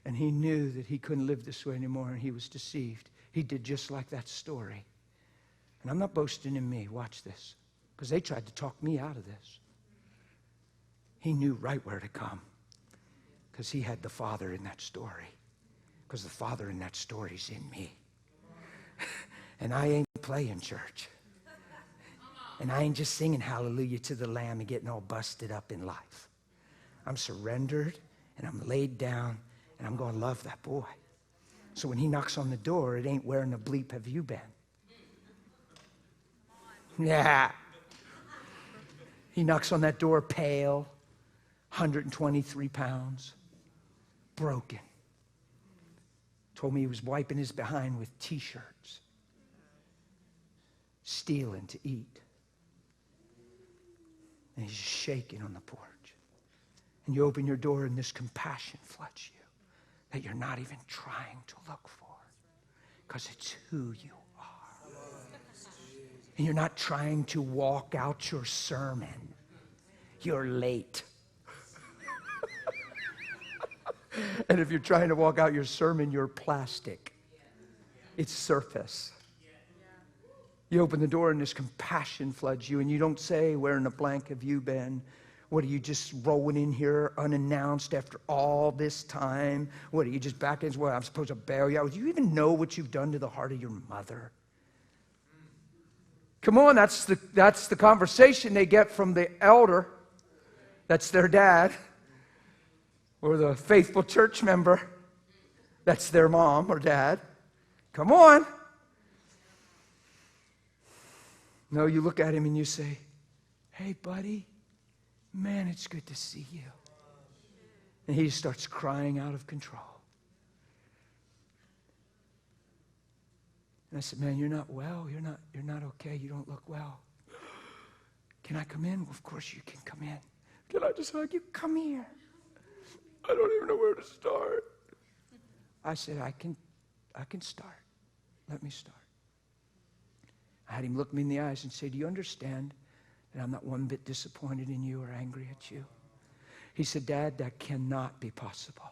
and he knew that he couldn't live this way anymore and he was deceived, he did just like that story. And I'm not boasting in me. Watch this. Because they tried to talk me out of this. He knew right where to come. Because he had the Father in that story. Because the Father in that story is in me. And I ain't playing church. And I ain't just singing hallelujah to the Lamb and getting all busted up in life. I'm surrendered and I'm laid down and I'm going to love that boy. So when he knocks on the door, it ain't where in the bleep have you been? Yeah. He knocks on that door pale, 123 pounds, broken. Told me he was wiping his behind with T-shirts, stealing to eat. And he's shaking on the porch. And you open your door and this compassion floods you that you're not even trying to look for because it's who you are. And you're not trying to walk out your sermon. You're late. And if you're trying to walk out your sermon, you're plastic. It's surface. You open the door and this compassion floods you, and you don't say, where in the blank have you been? What, are you just rolling in here unannounced after all this time? What, are you just back in? Well, I'm supposed to bail you out. Do you even know what you've done to the heart of your mother? Come on, that's the conversation they get from the elder. That's their dad. Or the faithful church member. That's their mom or dad. Come on. No, you look at him and you say, hey, buddy, man, it's good to see you. And he starts crying out of control. And I said, man, you're not well. You're not okay. You don't look well. Can I come in? Well, of course you can come in. Can I just hug you? Come here. I don't even know where to start. I said, I can start. Let me start. I had him look me in the eyes and say, do you understand that I'm not one bit disappointed in you or angry at you? He said, Dad, that cannot be possible.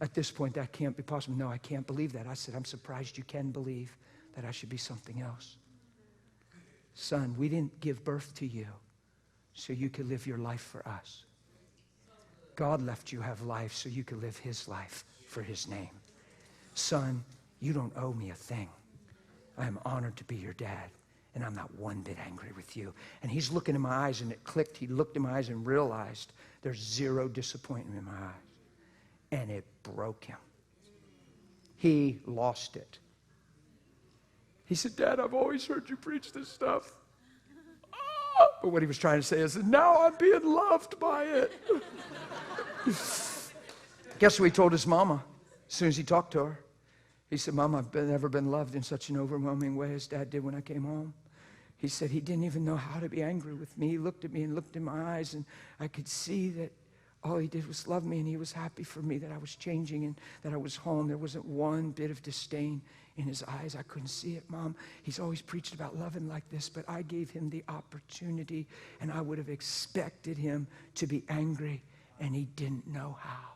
At this point, that can't be possible. No, I can't believe that. I said, I'm surprised you can believe that I should be something else. Son, we didn't give birth to you so you could live your life for us. God left you have life so you could live his life for his name. Son, you don't owe me a thing. I am honored to be your dad, and I'm not one bit angry with you. And he's looking in my eyes, and it clicked. He looked in my eyes and realized there's zero disappointment in my eyes. And it broke him. He lost it. He said, Dad, I've always heard you preach this stuff. But what he was trying to say is, now I'm being loved by it. Guess what he told his mama as soon as he talked to her? He said, Mom, I've never been loved in such an overwhelming way as Dad did when I came home. He said he didn't even know how to be angry with me. He looked at me and looked in my eyes, and I could see that all he did was love me, and he was happy for me, that I was changing and that I was home. There wasn't one bit of disdain in his eyes. I couldn't see it, Mom. He's always preached about loving like this, but I gave him the opportunity, and I would have expected him to be angry, and he didn't know how.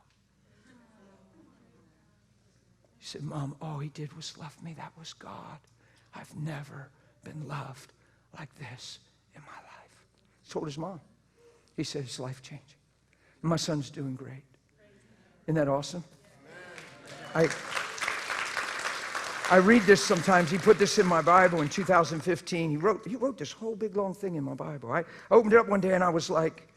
He said, Mom, all he did was love me. That was God. I've never been loved like this in my life. He told his mom. He said it's life-changing. My son's doing great. Isn't that awesome? I read this sometimes. He put this in my Bible in 2015. He wrote this whole big long thing in my Bible. I opened it up one day and I was like,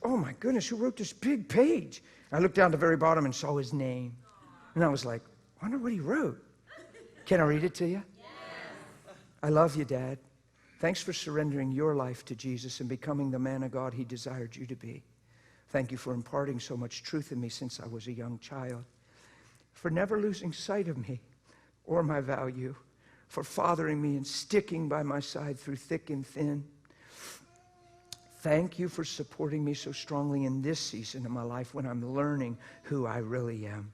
oh my goodness, who wrote this big page? I looked down at the very bottom and saw his name. And I was like, I wonder what he wrote. Can I read it to you? Yes. I love you, Dad. Thanks for surrendering your life to Jesus and becoming the man of God he desired you to be. Thank you for imparting so much truth in me since I was a young child. For never losing sight of me or my value. For fathering me and sticking by my side through thick and thin. Thank you for supporting me so strongly in this season of my life when I'm learning who I really am.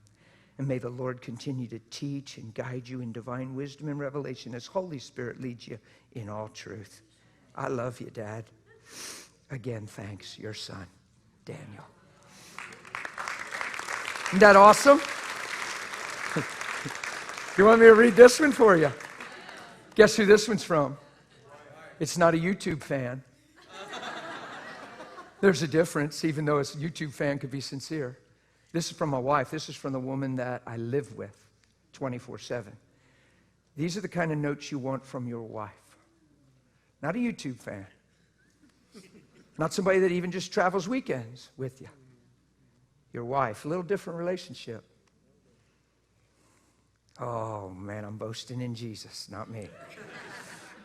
And may the Lord continue to teach and guide you in divine wisdom and revelation as Holy Spirit leads you in all truth. I love you, Dad. Again, thanks. Your son, Daniel. Isn't that awesome? You want me to read this one for you? Guess who this one's from? It's not a YouTube fan. There's a difference, even though a YouTube fan could be sincere. This is from my wife. This is from the woman that I live with 24/7. These are the kind of notes you want from your wife. Not a YouTube fan. Not somebody that even just travels weekends with you. Your wife. A little different relationship. Oh, man, I'm boasting in Jesus, not me.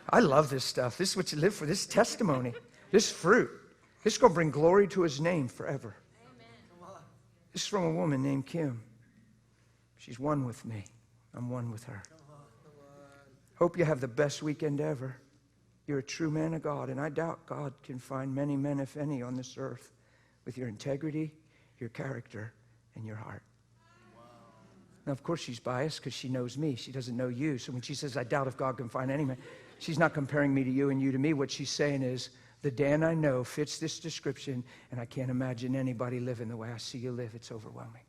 I love this stuff. This is what you live for. This testimony. This fruit. This is going to bring glory to his name forever. Amen. This is from a woman named Kim. She's one with me. I'm one with her. Hope you have the best weekend ever. You're a true man of God, and I doubt God can find many men, if any, on this earth with your integrity, your character, and your heart. Wow. Now, of course, she's biased because she knows me. She doesn't know you. So when she says, I doubt if God can find any man, she's not comparing me to you and you to me. What she's saying is, the Dan I know fits this description, and I can't imagine anybody living the way I see you live. It's overwhelming.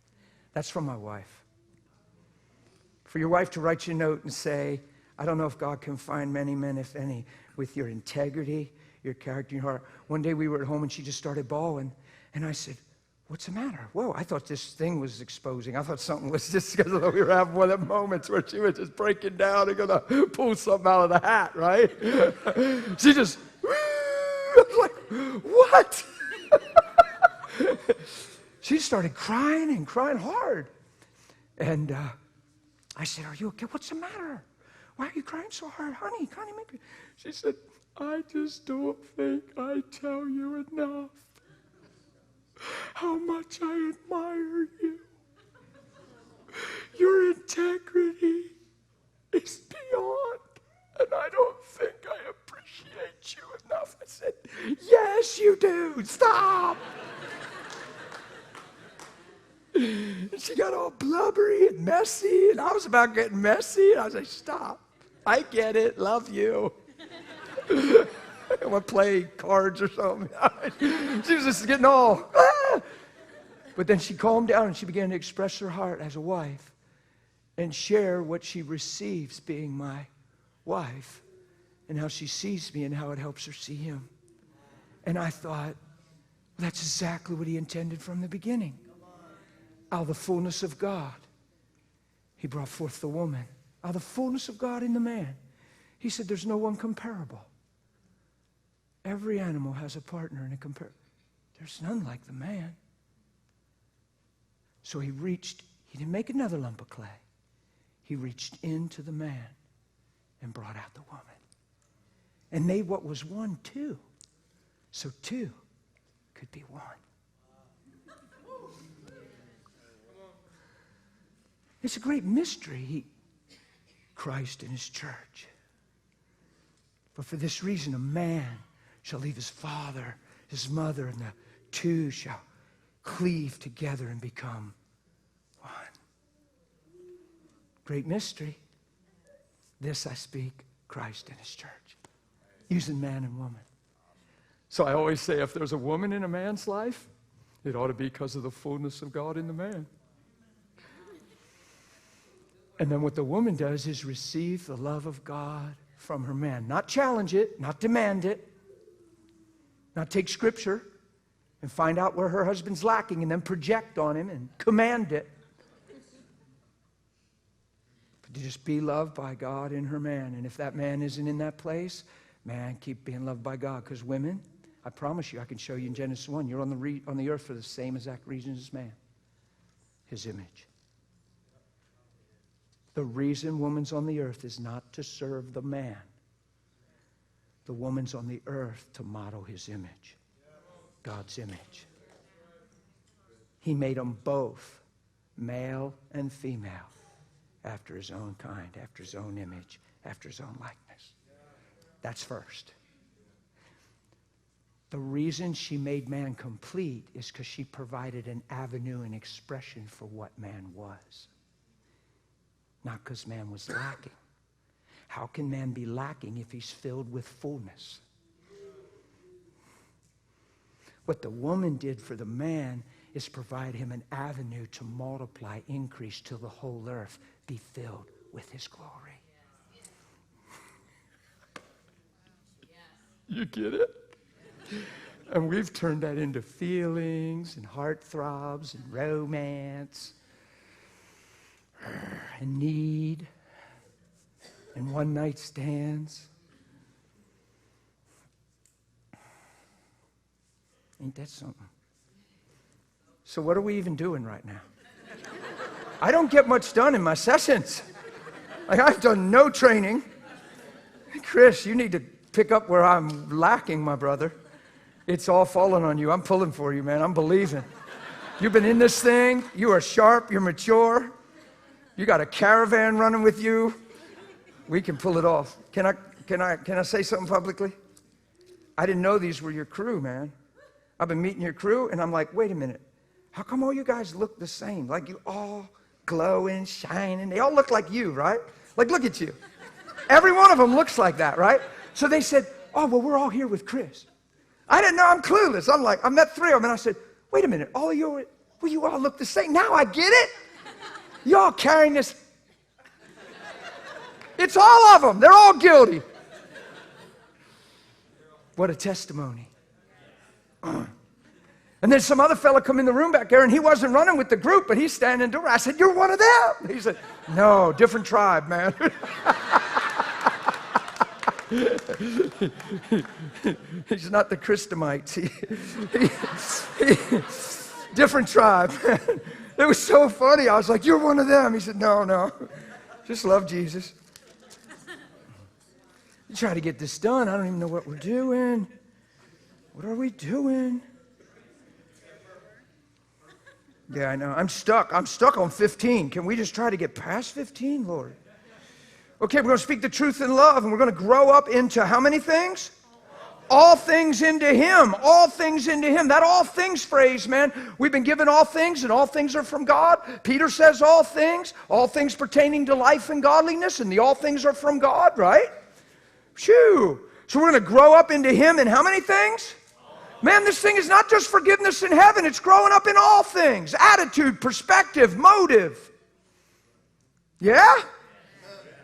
That's from my wife. For your wife to write you a note and say, I don't know if God can find many men, if any, with your integrity, your character, your heart. One day we were at home and she just started bawling. And I said, what's the matter? Whoa, I thought this thing was exposing. I thought something was just because we were having one of the moments where she was just breaking down and going to pull something out of the hat, right? She just, I was like, what? She started crying and crying hard. And I said, are you okay? What's the matter? Why are you crying so hard? Honey, maybe. She said, I just don't think I tell you enough how much I admire you. Your integrity is beyond, and I don't think I appreciate you enough. I said, yes, you do. Stop. And she got all blubbery and messy, and I was about getting messy, and I was like, stop. I get it. Love you. I want to play cards or something. She was just getting all, ah! But then she calmed down, and she began to express her heart as a wife and share what she receives being my wife and how she sees me and how it helps her see him. And I thought, well, that's exactly what he intended from the beginning. Out of the fullness of God, he brought forth the woman. Out of the fullness of God in the man. He said, there's no one comparable. Every animal has a partner and a compare. There's none like the man. So he didn't make another lump of clay. He reached into the man and brought out the woman. And made what was one, two. So two could be one. It's a great mystery, Christ and his church. But for this reason, a man shall leave his father, his mother, and the two shall cleave together and become one. Great mystery. This I speak, Christ and his church. Using man and woman. So I always say, if there's a woman in a man's life, it ought to be because of the fullness of God in the man. And then what the woman does is receive the love of God from her man. Not challenge it, not demand it, not take scripture and find out where her husband's lacking and then project on him and command it. But to just be loved by God in her man. And if that man isn't in that place, man, keep being loved by God. Because women, I promise you, I can show you in Genesis 1, you're on the earth for the same exact reason as man. His image. The reason woman's on the earth is not to serve the man. The woman's on the earth to model his image. God's image. He made them both, male and female, after his own kind, after his own image, after his own likeness. That's first. The reason she made man complete is because she provided an avenue and expression for what man was. Not because man was lacking. How can man be lacking if he's filled with fullness? What the woman did for the man is provide him an avenue to multiply, increase till the whole earth be filled with his glory. You get it? And we've turned that into feelings and heartthrobs and romance and need and one-night stands. Ain't that something? So what are we even doing right now? I don't get much done in my sessions. Like, I've done no training. Chris, you need to pick up where I'm lacking, my brother. It's all falling on you. I'm pulling for you, man. I'm believing. You've been in this thing. You are sharp. You're mature. You got a caravan running with you. We can pull it off. Can I say something publicly? I didn't know these were your crew, man. I've been meeting your crew, and I'm like, wait a minute. How come all you guys look the same? Like, you all glowing, shining. They all look like you, right? Like, look at you. Every one of them looks like that, right? So they said, oh, well, we're all here with Chris. I didn't know. I'm clueless. I'm like, I met three of them, and I said, wait a minute. You all look the same. Now I get it. You all carrying this. It's all of them. They're all guilty. What a testimony. And then some other fella come in the room back there, and he wasn't running with the group, but he's standing in the door. I said, you're one of them. He said, no, different tribe, man. He's not the Christomites. Different tribe. It was so funny. I was like, you're one of them. He said, no. Just love Jesus. We try to get this done. I don't even know what we're doing. What are we doing? Yeah, I know. I'm stuck. I'm stuck on 15. Can we just try to get past 15, Lord? Okay, we're going to speak the truth in love, and we're going to grow up into how many things? All things into Him. All things into Him. That all things phrase, man. We've been given all things, and all things are from God. Peter says all things pertaining to life and godliness, and the all things are from God, right? Phew. So we're going to grow up into Him in how many things? Man, this thing is not just forgiveness in heaven. It's growing up in all things. Attitude, perspective, motive. Yeah?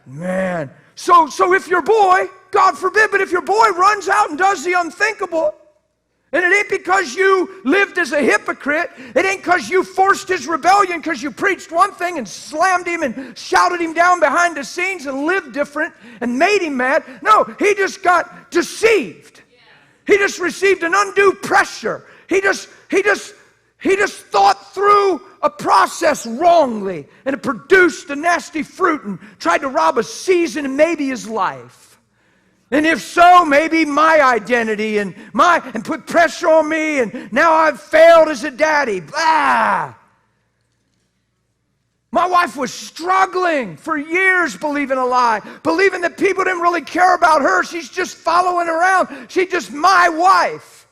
Man. So if your boy, God forbid, but if your boy runs out and does the unthinkable, and it ain't because you lived as a hypocrite, it ain't because you forced his rebellion because you preached one thing and slammed him and shouted him down behind the scenes and lived different and made him mad. No, he just got deceived. He just received an undue pressure. He just thought through a process wrongly, and it produced a nasty fruit and tried to rob a season and maybe his life. And if so, maybe my identity and put pressure on me, and now I've failed as a daddy. Blah. My wife was struggling for years believing a lie, believing that people didn't really care about her. She's just following around. She's just my wife.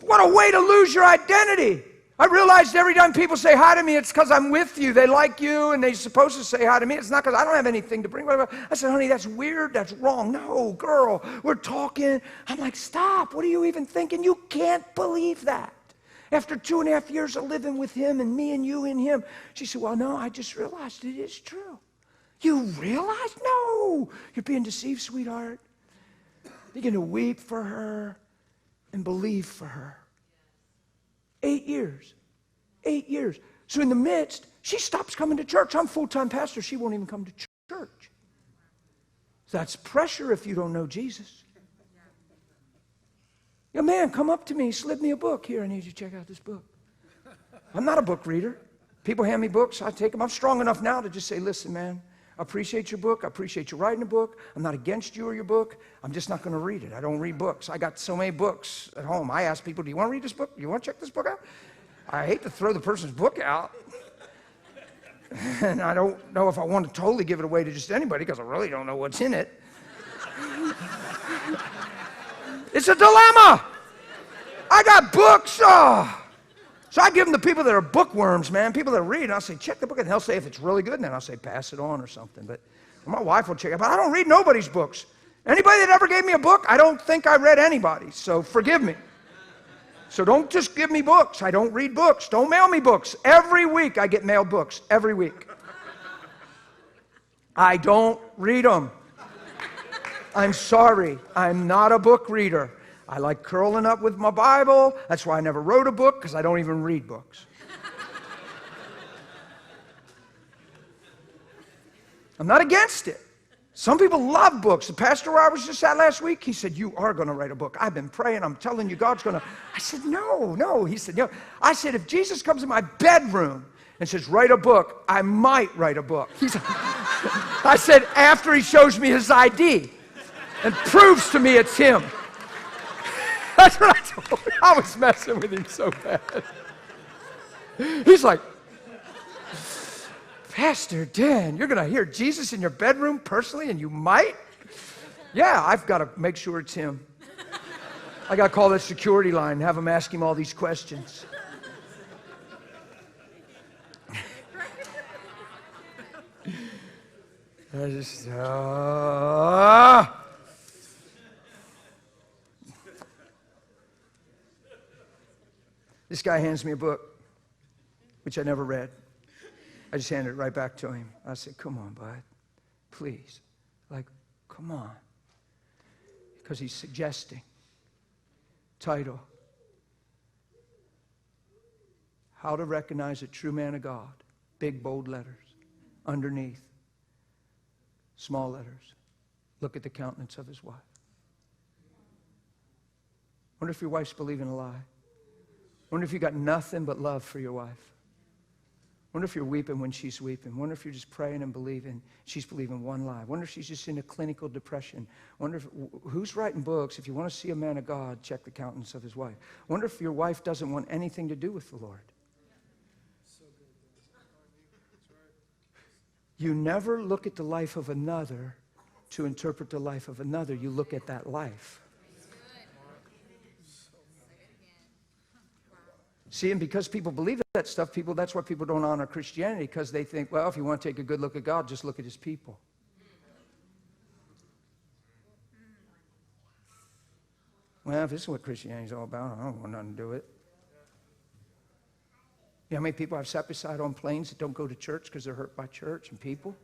What a way to lose your identity. I realized every time people say hi to me, it's because I'm with you. They like you, and they're supposed to say hi to me. It's not because I don't have anything to bring. I said, honey, that's weird. That's wrong. No, girl, we're talking. I'm like, stop. What are you even thinking? You can't believe that. After 2.5 years of living with him and me and you and him. She said, well, no, I just realized it is true. You realized? No. You're being deceived, sweetheart. You're going to weep for her and believe for her. 8 years. 8 years. So in the midst, she stops coming to church. I'm full-time pastor. She won't even come to church. That's pressure if you don't know Jesus. Yeah, man, come up to me, slip me a book. Here, I need you to check out this book. I'm not a book reader. People hand me books, I take them. I'm strong enough now to just say, listen, man, I appreciate your book. I appreciate you writing a book. I'm not against you or your book. I'm just not going to read it. I don't read books. I got so many books at home. I ask people, do you want to read this book? Do you want to check this book out? I hate to throw the person's book out. And I don't know if I want to totally give it away to just anybody because I really don't know what's in it. It's a dilemma. I got books. Oh. So I give them to people that are bookworms, man, people that read. And I'll say, check the book. And they'll say if it's really good. And then I'll say, pass it on or something. But my wife will check it. But I don't read nobody's books. Anybody that ever gave me a book, I don't think I read anybody's. So forgive me. So don't just give me books. I don't read books. Don't mail me books. Every week I get mailed books. Every week. I don't read them. I'm sorry. I'm not a book reader. I like curling up with my Bible. That's why I never wrote a book, because I don't even read books. I'm not against it. Some people love books. The pastor where I was just at last week, he said, you are going to write a book. I've been praying. I'm telling you, God's going to. I said, no. He said, no. I said, if Jesus comes in my bedroom and says, write a book, I might write a book. I said, after he shows me his ID and proves to me it's him. That's what I told him. I was messing with him so bad. He's like, Pastor Dan, you're going to hear Jesus in your bedroom personally, and you might? Yeah, I've got to make sure it's him. I got to call that security line and have him ask him all these questions. I just, This guy hands me a book, which I never read. I just handed it right back to him. I said, come on, bud, please. Like, come on. Because he's suggesting. Title, How to Recognize a True Man of God. Big, bold letters. Underneath, small letters. Look at the countenance of his wife. Wonder if your wife's believing a lie. Wonder if you got nothing but love for your wife. Wonder if you're weeping when she's weeping. Wonder if you're just praying and believing she's believing one lie. Wonder if she's just in a clinical depression. Wonder if, who's writing books? If you want to see a man of God, check the countenance of his wife. Wonder if your wife doesn't want anything to do with the Lord. You never look at the life of another to interpret the life of another. You look at that life. See, and because people believe that stuff, that's why people don't honor Christianity, because they think, well, if you want to take a good look at God, just look at his people. Well, if this is what Christianity is all about, I don't want nothing to do with it. You know how many people I've sat beside on planes that don't go to church because they're hurt by church and people?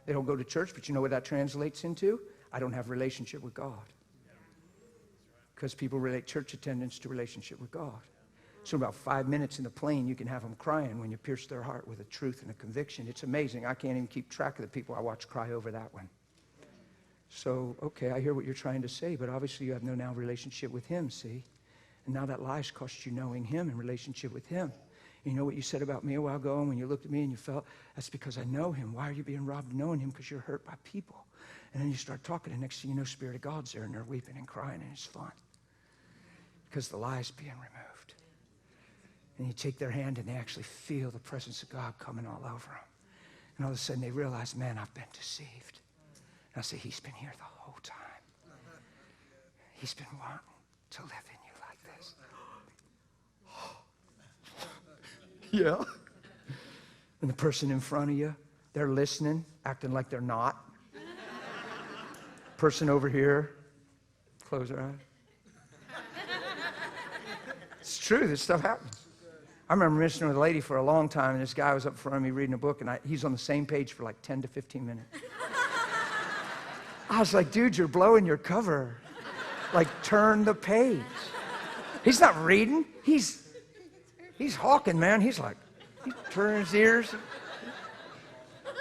They don't go to church, but you know what that translates into? I don't have a relationship with God. Because people relate church attendance to relationship with God. So about 5 minutes in the plane, you can have them crying when you pierce their heart with a truth and a conviction. It's amazing. I can't even keep track of the people I watch cry over that one. So, okay, I hear what you're trying to say, but obviously you have no now relationship with him, see? And now that lie's cost you knowing him and relationship with him. And you know what you said about me a while ago, and when you looked at me and you felt, that's because I know him. Why are you being robbed of knowing him? Because you're hurt by people. And then you start talking, and next thing you know, Spirit of God's there, and they're weeping and crying, and it's fun. Because the lie's being removed. And you take their hand and they actually feel the presence of God coming all over them. And all of a sudden they realize, man, I've been deceived. And I say, he's been here the whole time. He's been wanting to live in you like this. Yeah. And the person in front of you, they're listening, acting like they're not. Person over here, close their eyes. It's true, this stuff happens. I remember ministering with a lady for a long time, and this guy was up in front of me reading a book, and he's on the same page for like 10 to 15 minutes. I was like, dude, you're blowing your cover. Like, turn the page. He's not reading. He's hawking, man. He's like, he turns his ears.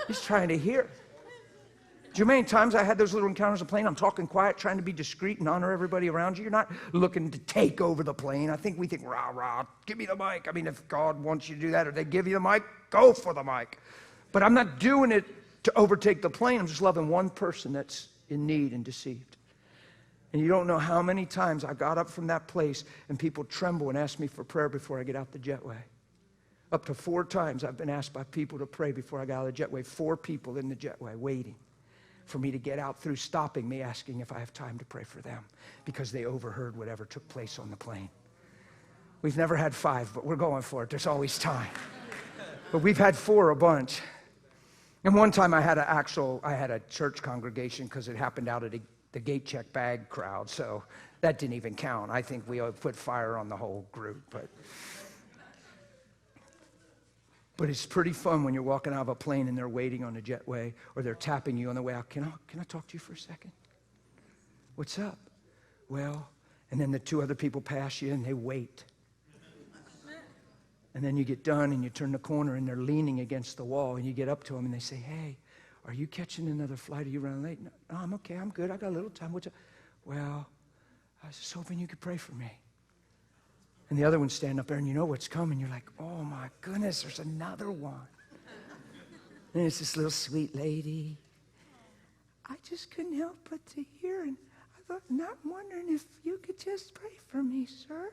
He's trying to hear. Do you know how many times I had those little encounters on the plane? I'm talking quiet, trying to be discreet and honor everybody around you. You're not looking to take over the plane. We think, rah, rah, give me the mic. I mean, if God wants you to do that or they give you the mic, go for the mic. But I'm not doing it to overtake the plane. I'm just loving one person that's in need and deceived. And you don't know how many times I got up from that place and people tremble and ask me for prayer before I get out the jetway. Up to 4 times I've been asked by people to pray before I got out of the jetway. 4 people in the jetway waiting for me to get out through stopping me, asking if I have time to pray for them because they overheard whatever took place on the plane. We've never had 5, but we're going for it. There's always time. But we've had 4 a bunch. And one time I had a church congregation because it happened out at the gate check bag crowd, so that didn't even count. I think we put fire on the whole group, But it's pretty fun when you're walking out of a plane and they're waiting on a jetway or they're tapping you on the way out. Can I talk to you for a second? What's up? Well, and then the two other people pass you and they wait. And then you get done and you turn the corner and they're leaning against the wall and you get up to them and they say, hey, are you catching another flight? Are you running late? No, I'm okay. I'm good. I got a little time. What's up? Well, I was just hoping you could pray for me. And the other one's standing up there and you know what's coming. You're like, oh my goodness, there's another one. And it's this little sweet lady. I just couldn't help but to hear, and I thought, not wondering if you could just pray for me, sir.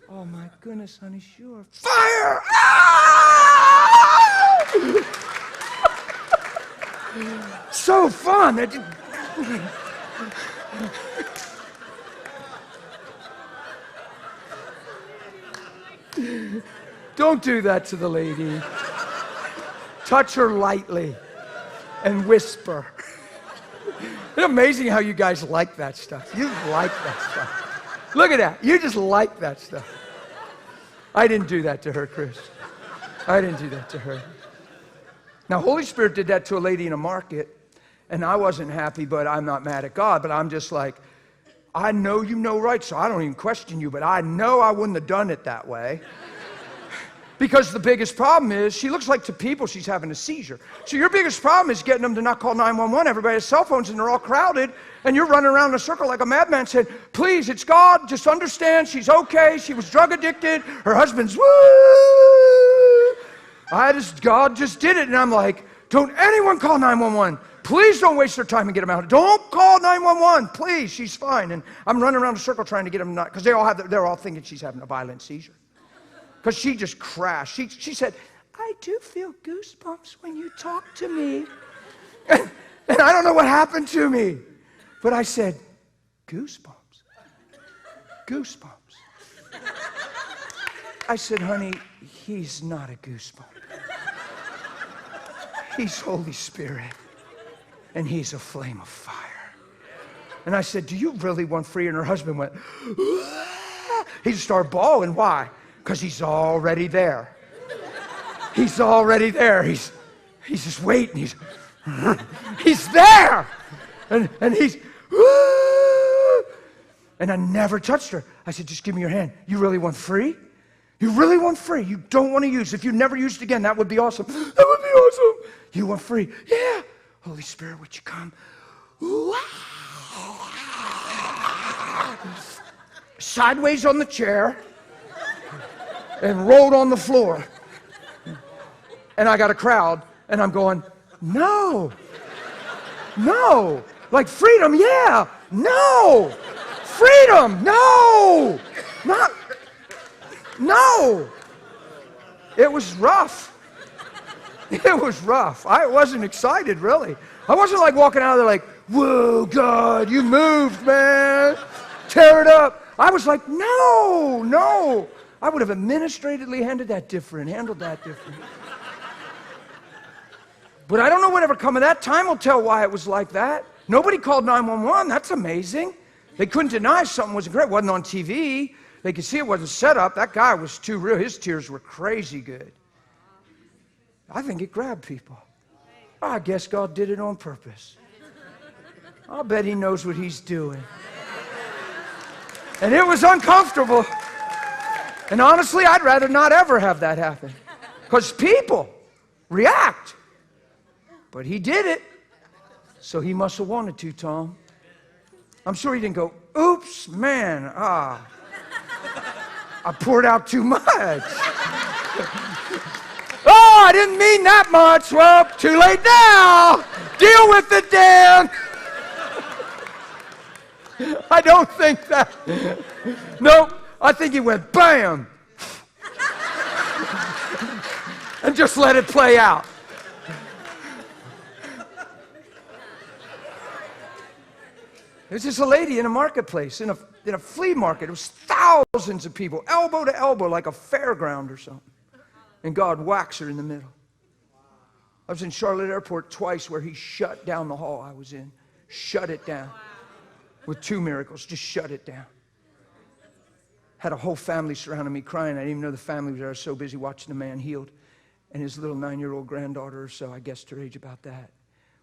Oh my goodness, honey, sure. Fire! Ah! So fun. Don't do that to the lady. Touch her lightly and whisper. It's amazing how you guys like that stuff. You like that stuff. Look at that. You just like that stuff. I didn't do that to her, Chris. I didn't do that to her. Now, Holy Spirit did that to a lady in a market, and I wasn't happy, but I'm not mad at God. But I'm just like, I know you know right, so I don't even question you, but I know I wouldn't have done it that way. Because the biggest problem is, she looks like to people she's having a seizure. So your biggest problem is getting them to not call 911. Everybody has cell phones and they're all crowded, and you're running around in a circle like a madman saying, please, it's God, just understand, she's okay, she was drug addicted, her husband's woo! God just did it, and I'm like, don't anyone call 911. Please don't waste their time and get them out. Don't call 911, please, she's fine. And I'm running around a circle trying to get them not, because they're all thinking she's having a violent seizure. Because she just crashed. She said, I do feel goosebumps when you talk to me. And I don't know what happened to me. But I said, goosebumps. Goosebumps. I said, honey, he's not a goosebump. He's Holy Spirit. And he's a flame of fire. And I said, do you really want free? And her husband went, ah! He just started bawling. Why? Because he's already there. He's already there. He's just waiting. He's there. And he's, woo! And I never touched her. I said, just give me your hand. You really want free? You really want free? You don't want to use. If you never used it again, that would be awesome. That would be awesome. You want free? Yeah. Holy Spirit, would you come? Sideways on the chair. And rolled on the floor. And I got a crowd, and I'm going, no. No. Like freedom, yeah. No. Freedom, no. Not, no. It was rough. It was rough. I wasn't excited, really. I wasn't like walking out of there like, whoa, God, you moved, man. Tear it up. I was like, no, no. I would have administratively handled that different. But I don't know whatever come of that. Time will tell why it was like that. Nobody called 911. That's amazing. They couldn't deny something wasn't great. It wasn't on TV. They could see it wasn't set up. That guy was too real. His tears were crazy good. I think it grabbed people. I guess God did it on purpose. I'll bet he knows what he's doing. And it was uncomfortable. And honestly, I'd rather not ever have that happen. Because people react. But he did it. So he must have wanted to, Tom. I'm sure he didn't go, oops, man, I poured out too much. Oh, I didn't mean that much. Well, too late now. Deal with it, Dan. I don't think that. Nope. I think he went bam and just let it play out. There's just a lady in a marketplace, in a flea market. It was thousands of people, elbow to elbow, like a fairground or something. And God whacks her in the middle. I was in Charlotte Airport twice where he shut down the hall I was in. Shut it down. With 2 miracles, just shut it down. Had a whole family surrounding me crying. I didn't even know the family was there. I was so busy watching the man healed. And his little 9-year-old granddaughter or so, I guessed her age about that.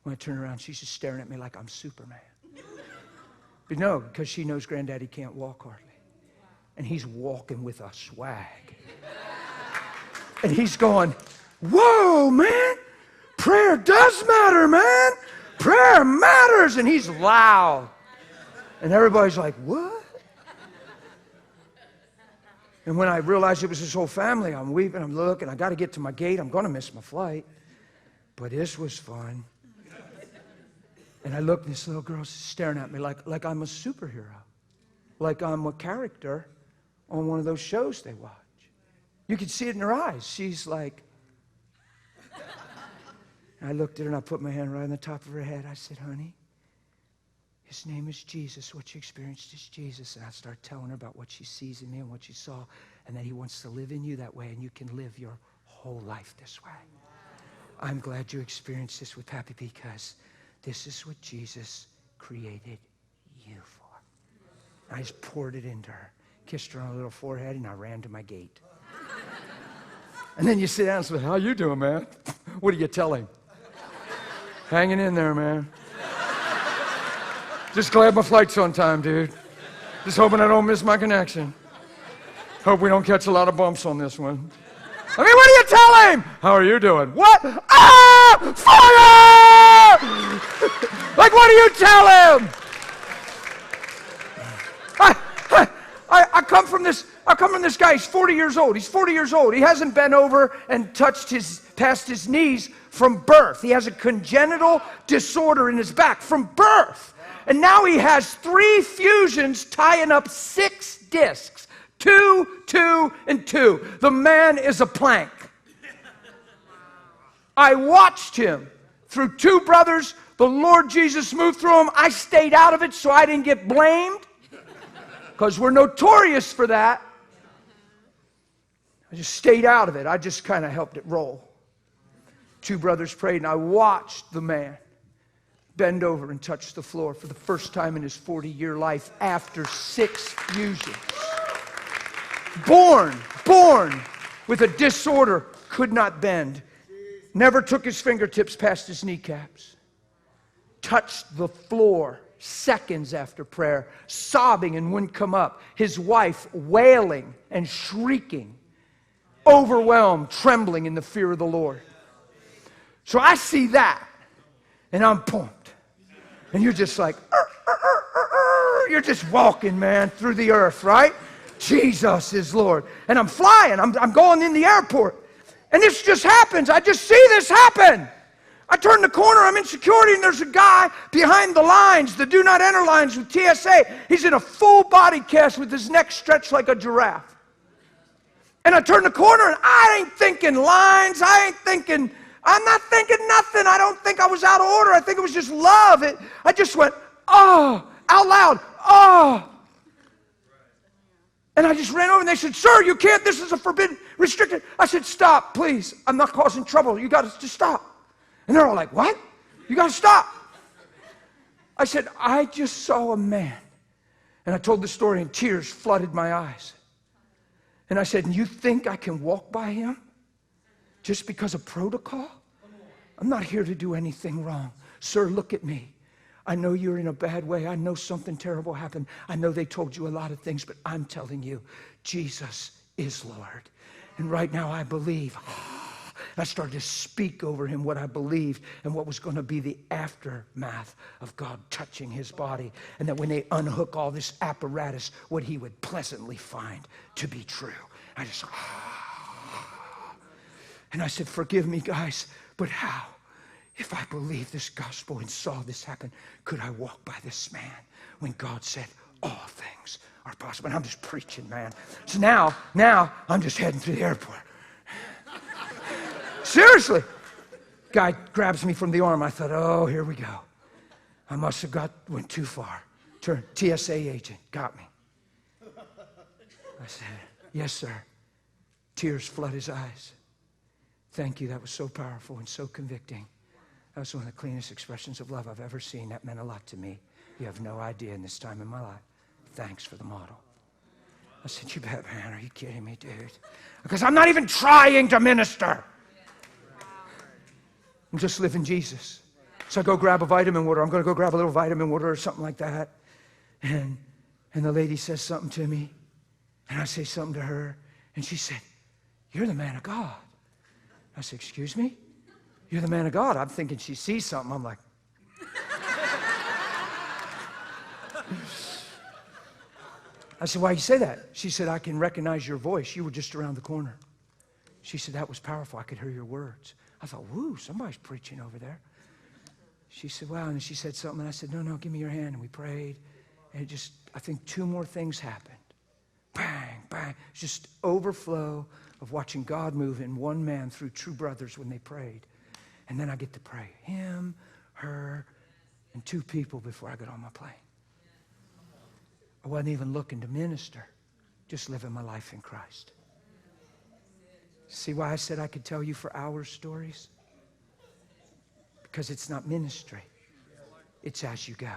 When I turned around, she's just staring at me like I'm Superman. But no, because she knows Granddaddy can't walk hardly. And he's walking with a swag. And he's going, whoa, man, prayer does matter, man. Prayer matters. And he's loud. And everybody's like, what? And when I realized it was his whole family, I'm weeping, I'm looking, I got to get to my gate. I'm going to miss my flight. But this was fun. And I looked, and this little girl's staring at me like I'm a superhero. Like I'm a character on one of those shows they watch. You could see it in her eyes. She's like... I looked at her and I put my hand right on the top of her head. I said, honey, his name is Jesus. What you experienced is Jesus. And I started telling her about what she sees in me and what she saw, and that he wants to live in you that way, and you can live your whole life this way. I'm glad you experienced this with Pappy, because this is what Jesus created you for. I just poured it into her, kissed her on her little forehead, and I ran to my gate. And then you sit down and say, how you doing, man? What do you tell him? Hanging in there, man. Just glad my flight's on time, dude. Just hoping I don't miss my connection. Hope we don't catch a lot of bumps on this one. I mean, what do you tell him? How are you doing? What? Ah! Fire! Like, what do you tell him? I come from this guy. He's 40 years old. He's 40 years old. He hasn't bent over and touched past his knees from birth. He has a congenital disorder in his back from birth. And now he has 3 fusions tying up 6 discs. 2, 2, and 2. The man is a plank. I watched him through 2 brothers. The Lord Jesus moved through him. I stayed out of it so I didn't get blamed, because we're notorious for that. I just stayed out of it. I just kind of helped it roll. 2 brothers prayed, and I watched the man bend over and touch the floor for the first time in his 40-year life after 6 fusions. Born with a disorder, could not bend, never took his fingertips past his kneecaps, touched the floor seconds after prayer, sobbing and wouldn't come up, his wife wailing and shrieking, overwhelmed, trembling in the fear of the Lord. So I see that, and I'm pumped. And you're just like, you're just walking, man, through the earth, right? Jesus is Lord. And I'm flying. I'm going in the airport. And this just happens. I just see this happen. I turn the corner. I'm in security, and there's a guy behind the lines, the do not enter lines with TSA. He's in a full body cast with his neck stretched like a giraffe. And I turn the corner, and I ain't thinking lines. I'm not thinking nothing. I don't think I was out of order. I think it was just love. I just went, oh, out loud, oh. And I just ran over, and they said, sir, you can't. This is a forbidden, restricted. I said, stop, please. I'm not causing trouble. You got to just stop. And they're all like, what? You got to stop. I said, I just saw a man. And I told the story, and tears flooded my eyes. And I said, you think I can walk by him just because of protocol? I'm not here to do anything wrong. Sir, look at me. I know you're in a bad way. I know something terrible happened. I know they told you a lot of things, but I'm telling you, Jesus is Lord. And right now I believe. I started to speak over him what I believed and what was going to be the aftermath of God touching his body. And that when they unhook all this apparatus, what he would pleasantly find to be true. I just, and I said, forgive me, guys, but how? If I believed this gospel and saw this happen, could I walk by this man when God said all things are possible? And I'm just preaching, man. So now I'm just heading to the airport. Seriously. Guy grabs me from the arm. I thought, oh, here we go. I must have went too far. TSA agent got me. I said, yes, sir. Tears flood his eyes. Thank you. That was so powerful and so convicting. That was one of the cleanest expressions of love I've ever seen. That meant a lot to me. You have no idea in this time in my life. Thanks for the model. I said, you bet, man. Are you kidding me, dude? Because I'm not even trying to minister. I'm just living Jesus. So I go grab a vitamin water. I'm going to go grab a little vitamin water or something like that. And the lady says something to me, and I say something to her, and she said, "You're the man of God." I said, "Excuse me? You're the man of God." I'm thinking she sees something. I'm like, I said, "Why you say that?" She said, "I can recognize your voice. You were just around the corner." She said, "That was powerful. I could hear your words." I thought, "Woo, somebody's preaching over there." She said, "Wow." And she said something, and I said, No, give me your hand. And we prayed. And it just, I think 2 more things happened. Bang, bang. Just overflow of watching God move in one man through true brothers when they prayed. And then I get to pray. Him, her, and 2 people before I got on my plane. I wasn't even looking to minister, just living my life in Christ. See why I said I could tell you for hours stories? Because it's not ministry. It's as you go.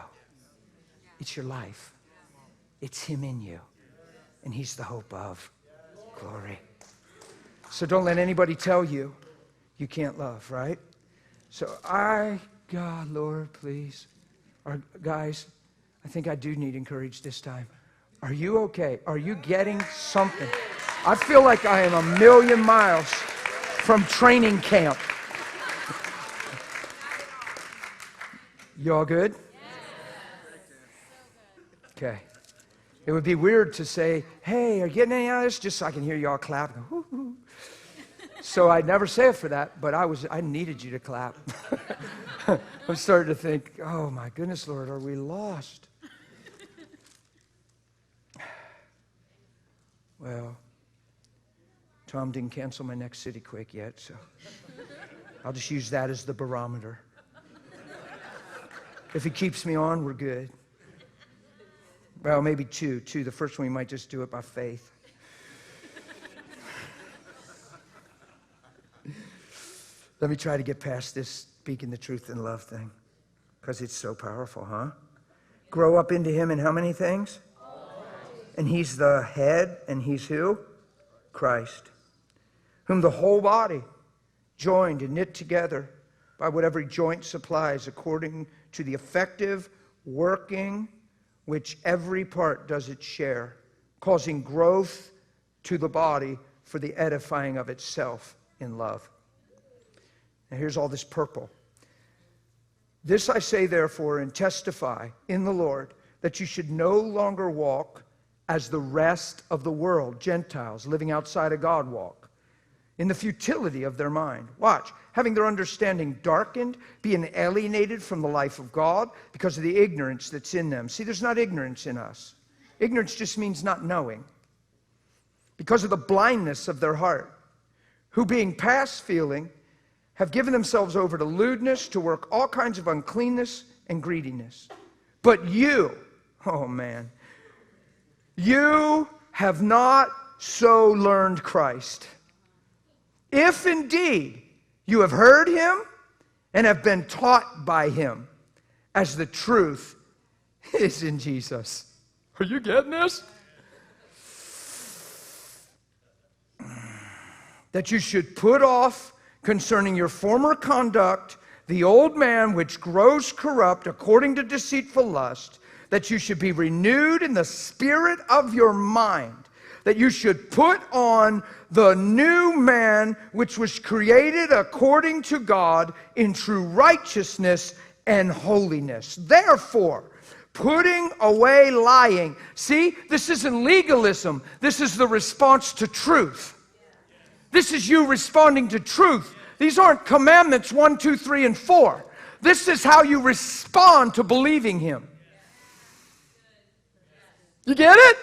It's your life. It's Him in you. And He's the hope of glory. So don't let anybody tell you you can't love, right? So God, Lord, please. Guys, I think I do need encouraged this time. Are you okay? Are you getting something? I feel like I am a million miles from training camp. You all good? Okay. It would be weird to say, "Hey, are you getting any out of this?" Just so I can hear you all clap. Hoo, hoo. So I'd never say it for that, but I needed you to clap. I'm starting to think, oh my goodness, Lord, are we lost? Well, Tom didn't cancel my next city Quake yet, so I'll just use that as the barometer. If he keeps me on, we're good. Well, maybe 2. The first one, we might just do it by faith. Let me try to get past this speaking the truth in love thing, because it's so powerful, huh? Grow up into Him in how many things? And He's the head, and He's who? Christ. Whom the whole body, joined and knit together by what every joint supplies, according to the effective working which every part does its share, causing growth to the body for the edifying of itself in love. Now here's all this purple. This I say therefore and testify in the Lord, that you should no longer walk as the rest of the world, Gentiles living outside of God, walk, in the futility of their mind. Watch. Having their understanding darkened, being alienated from the life of God because of the ignorance that's in them. See, there's not ignorance in us. Ignorance just means not knowing. Because of the blindness of their heart, who being past feeling, have given themselves over to lewdness, to work all kinds of uncleanness and greediness. But you, oh man, you have not so learned Christ. If indeed you have heard Him and have been taught by Him, as the truth is in Jesus. Are you getting this? That you should put off concerning your former conduct the old man which grows corrupt according to deceitful lust, that you should be renewed in the spirit of your mind, that you should put on the new man which was created according to God in true righteousness and holiness. Therefore, putting away lying. See, this isn't legalism. This is the response to truth. This is you responding to truth. These aren't commandments 1, 2, 3, and 4. This is how you respond to believing Him. You get it?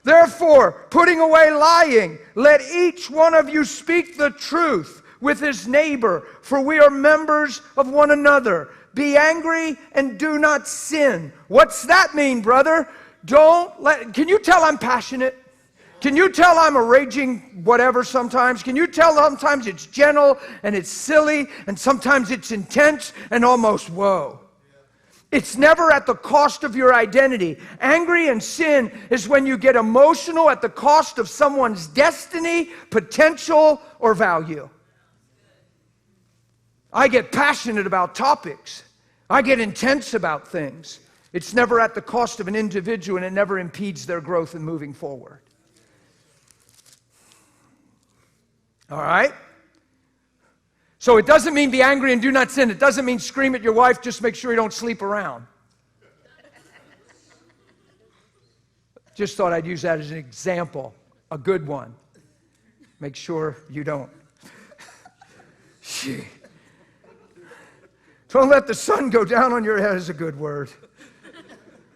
Therefore, putting away lying, let each one of you speak the truth with his neighbor, for we are members of one another. Be angry and do not sin. What's that mean, brother? Can you tell I'm passionate? Can you tell I'm a raging whatever sometimes? Can you tell sometimes it's gentle and it's silly and sometimes it's intense and almost whoa? It's never at the cost of your identity. Angry and sin is when you get emotional at the cost of someone's destiny, potential, or value. I get passionate about topics. I get intense about things. It's never at the cost of an individual, and it never impedes their growth in moving forward. All right? So it doesn't mean be angry and do not sin. It doesn't mean scream at your wife, just make sure you don't sleep around. Just thought I'd use that as an example, a good one. Make sure you don't. Don't let the sun go down on your head is a good word.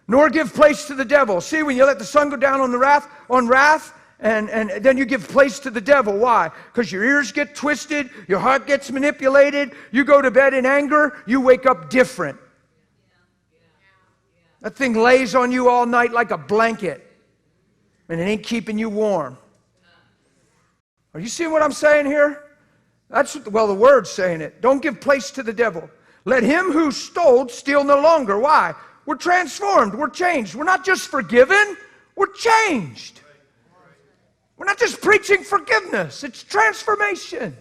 Nor give place to the devil. See, when you let the sun go down on wrath, and then you give place to the devil. Why? Because your ears get twisted, your heart gets manipulated, you go to bed in anger, you wake up different. That thing lays on you all night like a blanket, and it ain't keeping you warm. Are you seeing what I'm saying here? The word's saying it. Don't give place to the devil. Let him who stole steal no longer. Why? We're transformed. We're changed. We're not just forgiven. We're changed. We're not just preaching forgiveness. It's transformation.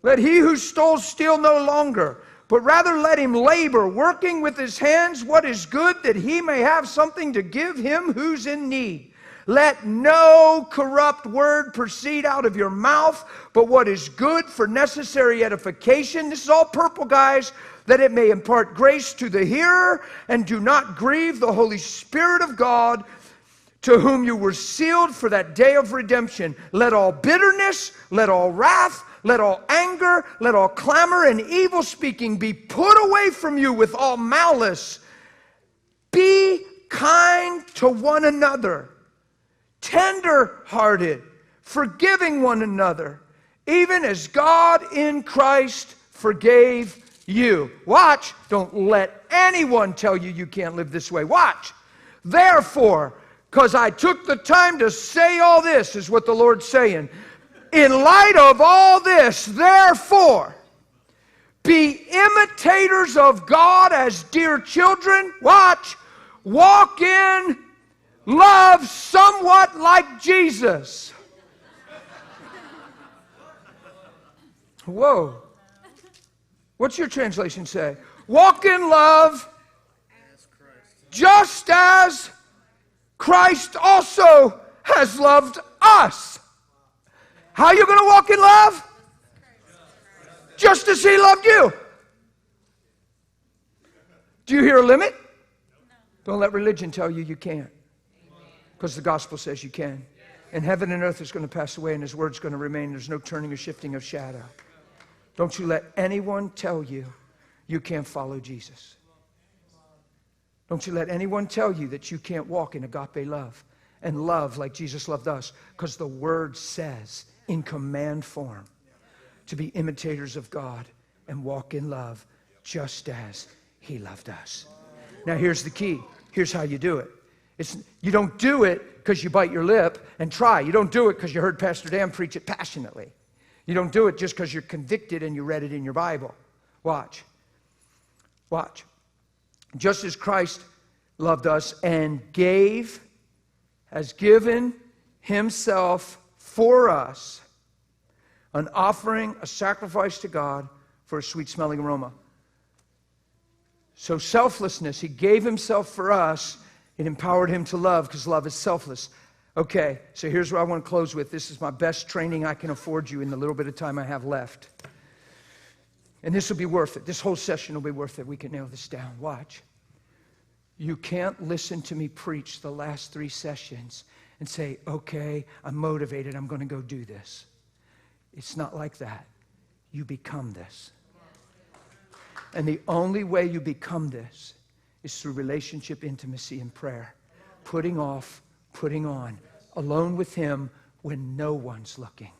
Let he who stole steal no longer, but rather let him labor, working with his hands what is good, that he may have something to give him who's in need. Let no corrupt word proceed out of your mouth, but what is good for necessary edification. This is all purple, guys. That it may impart grace to the hearer, and do not grieve the Holy Spirit of God, to whom you were sealed for that day of redemption. Let all bitterness, let all wrath, let all anger, let all clamor and evil speaking be put away from you with all malice. Be kind to one another, tender-hearted, forgiving one another, even as God in Christ forgave you. Watch. Don't let anyone tell you you can't live this way. Watch. Therefore, because I took the time to say all this, is what the Lord's saying. In light of all this, therefore, be imitators of God as dear children. Watch. Walk in love somewhat like Jesus. Whoa. What's your translation say? Walk in love just as Christ also has loved us. How are you going to walk in love? Just as he loved you. Do you hear a limit? Don't let religion tell you you can't. Because the gospel says you can. And heaven and earth is going to pass away, and his word's going to remain. There's no turning or shifting of shadow. Don't you let anyone tell you you can't follow Jesus. Don't you let anyone tell you that you can't walk in agape love and love like Jesus loved us, because the word says in command form to be imitators of God and walk in love just as he loved us. Now here's the key. Here's how you do it. You don't do it because you bite your lip and try. You don't do it because you heard Pastor Dan preach it passionately. You don't do it just because you're convicted and you read it in your Bible. Watch. Watch. Just as Christ loved us and has given himself for us, an offering, a sacrifice to God for a sweet-smelling aroma. So selflessness, he gave himself for us. It empowered him to love, because love is selfless. Okay, so here's what I want to close with. This is my best training I can afford you in the little bit of time I have left. And this will be worth it. This whole session will be worth it. We can nail this down. Watch. You can't listen to me preach the last 3 sessions and say, okay, I'm motivated, I'm going to go do this. It's not like that. You become this. And the only way you become this is through relationship, intimacy, and prayer. Putting off, putting on, alone with him when no one's looking.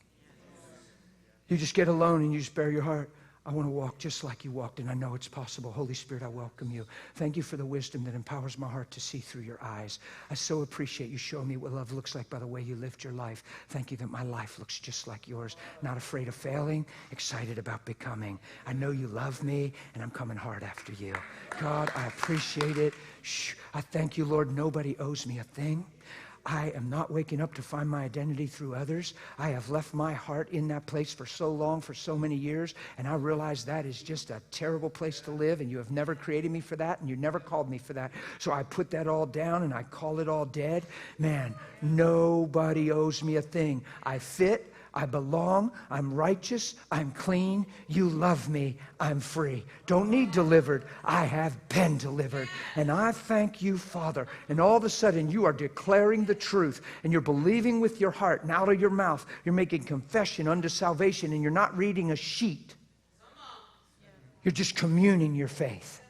You just get alone and you just bare your heart. I want to walk just like you walked, and I know it's possible. Holy Spirit, I welcome you. Thank you for the wisdom that empowers my heart to see through your eyes. I so appreciate you showing me what love looks like by the way you lived your life. Thank you that my life looks just like yours. Not afraid of failing, excited about becoming. I know you love me, and I'm coming hard after you. God, I appreciate it. I thank you, Lord. Nobody owes me a thing. I am not waking up to find my identity through others. I have left my heart in that place for so long, for so many years, and I realize that is just a terrible place to live, and you have never created me for that, and you never called me for that. So I put that all down, and I call it all dead. Man, nobody owes me a thing. I fit. I belong, I'm righteous, I'm clean, you love me, I'm free. Don't need delivered, I have been delivered. And I thank you, Father. And all of a sudden you are declaring the truth, and you're believing with your heart, and out of your mouth you're making confession unto salvation, and you're not reading a sheet. You're just communing your faith.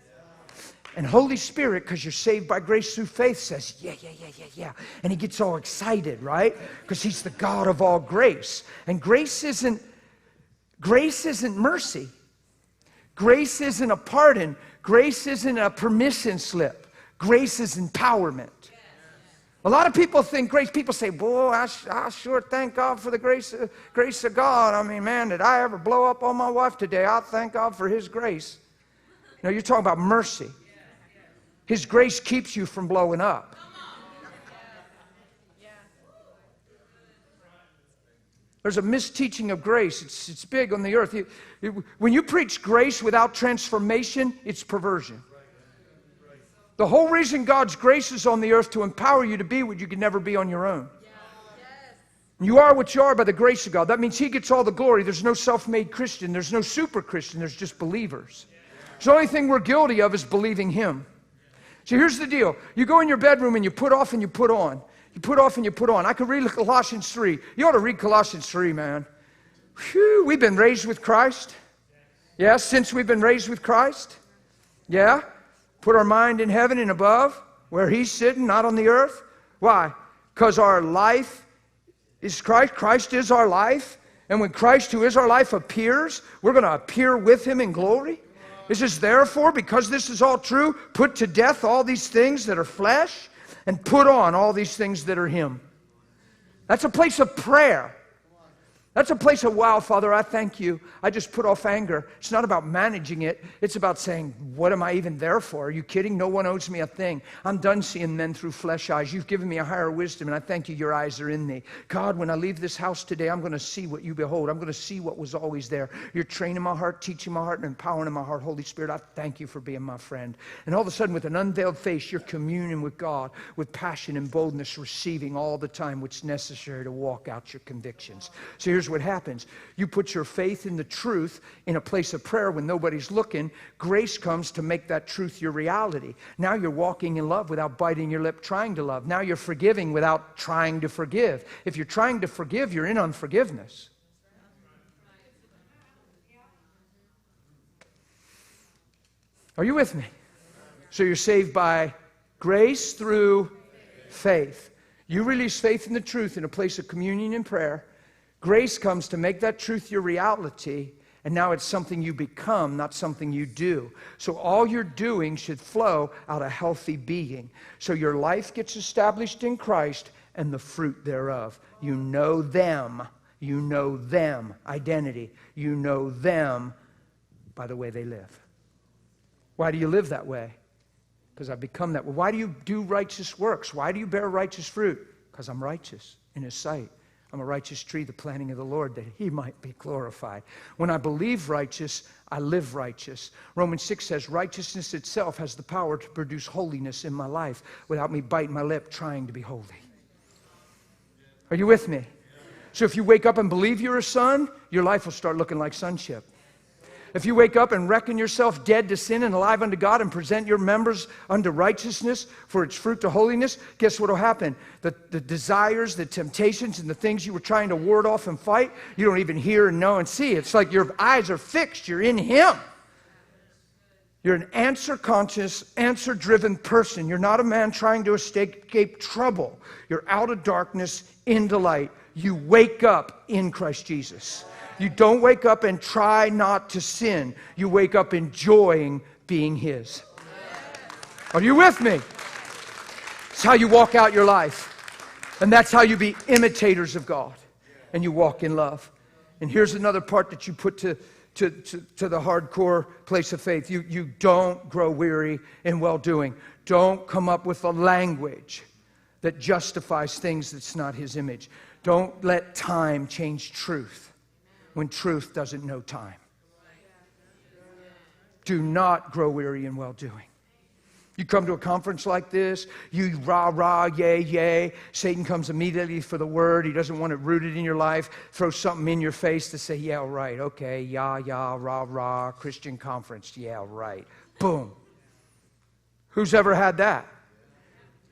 And Holy Spirit, because you're saved by grace through faith, says, yeah. And he gets all excited, right? Because he's the God of all grace. And grace isn't mercy. Grace isn't a pardon. Grace isn't a permission slip. Grace is empowerment. A lot of people think grace, people say, boy, I sure thank God for the grace of God. I mean, man, did I ever blow up on my wife today? I thank God for his grace. No, you're talking about mercy. His grace keeps you from blowing up. There's a misteaching of grace. It's big on the earth. When you preach grace without transformation, it's perversion. The whole reason God's grace is on the earth to empower you to be what you could never be on your own. You are what you are by the grace of God. That means he gets all the glory. There's no self-made Christian. There's no super Christian. There's just believers. So the only thing we're guilty of is believing him. So here's the deal. You go in your bedroom and you put off and you put on. You put off and you put on. I could read Colossians 3. You ought to read Colossians 3, man. Whew, we've been raised with Christ. Yeah, since we've been raised with Christ. Yeah. Put our mind in heaven and above, where he's sitting, not on the earth. Why? Because our life is Christ. Christ is our life. And when Christ, who is our life, appears, we're going to appear with him in glory. It says, therefore, because this is all true, put to death all these things that are flesh and put on all these things that are him. That's a place of prayer. That's a place of, wow, Father, I thank you. I just put off anger. It's not about managing it. It's about saying, what am I even there for? Are you kidding? No one owes me a thing. I'm done seeing men through flesh eyes. You've given me a higher wisdom, and I thank you, your eyes are in me. God, when I leave this house today, I'm going to see what you behold. I'm going to see what was always there. You're training my heart, teaching my heart, and empowering my heart. Holy Spirit, I thank you for being my friend. And all of a sudden, with an unveiled face, you're communing with God, with passion and boldness, receiving all the time what's necessary to walk out your convictions. So here's what happens. You put your faith in the truth in a place of prayer when nobody's looking. Grace comes to make that truth your reality. Now you're walking in love without biting your lip trying to love. Now you're forgiving without trying to forgive. If you're trying to forgive, you're in unforgiveness. Are you with me? So you're saved by grace through faith. You release faith in the truth in a place of communion and prayer. Grace comes to make that truth your reality, and now it's something you become, not something you do. So all you're doing should flow out of healthy being. So your life gets established in Christ and the fruit thereof. You know them. You know them. Identity. You know them by the way they live. Why do you live that way? Because I've become that way. Why do you do righteous works? Why do you bear righteous fruit? Because I'm righteous in his sight. I'm a righteous tree, the planting of the Lord, that he might be glorified. When I believe righteous, I live righteous. Romans 6 says, righteousness itself has the power to produce holiness in my life without me biting my lip trying to be holy. Are you with me? So if you wake up and believe you're a son, your life will start looking like sonship. If you wake up and reckon yourself dead to sin and alive unto God and present your members unto righteousness for its fruit to holiness, guess what will happen? The desires, the temptations, and the things you were trying to ward off and fight, you don't even hear and know and see. It's like your eyes are fixed. You're in him. You're an answer-conscious, answer-driven person. You're not a man trying to escape trouble. You're out of darkness into light. You wake up in Christ Jesus. You don't wake up and try not to sin. You wake up enjoying being his. Are you with me? It's how you walk out your life. And that's how you be imitators of God. And you walk in love. And here's another part that you put to the hardcore place of faith. You don't grow weary in well-doing. Don't come up with a language that justifies things that's not his image. Don't let time change truth when truth doesn't know time. Do not grow weary in well-doing. You come to a conference like this, you rah, yay, yay. Satan comes immediately for the word. He doesn't want it rooted in your life. Throw something in your face to say, yeah, right, okay, yeah, rah, Christian conference, yeah, right. Boom. Who's ever had that?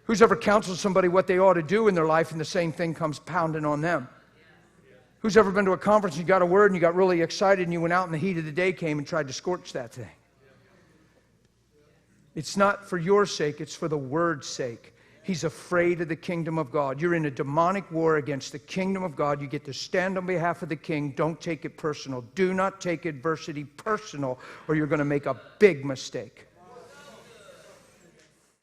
Who's ever counseled somebody what they ought to do in their life and the same thing comes pounding on them? Who's ever been to a conference and you got a word and you got really excited and you went out and the heat of the day came and tried to scorch that thing? It's not for your sake, it's for the word's sake. He's afraid of the kingdom of God. You're in a demonic war against the kingdom of God. You get to stand on behalf of the king. Don't take it personal. Do not take adversity personal or you're going to make a big mistake.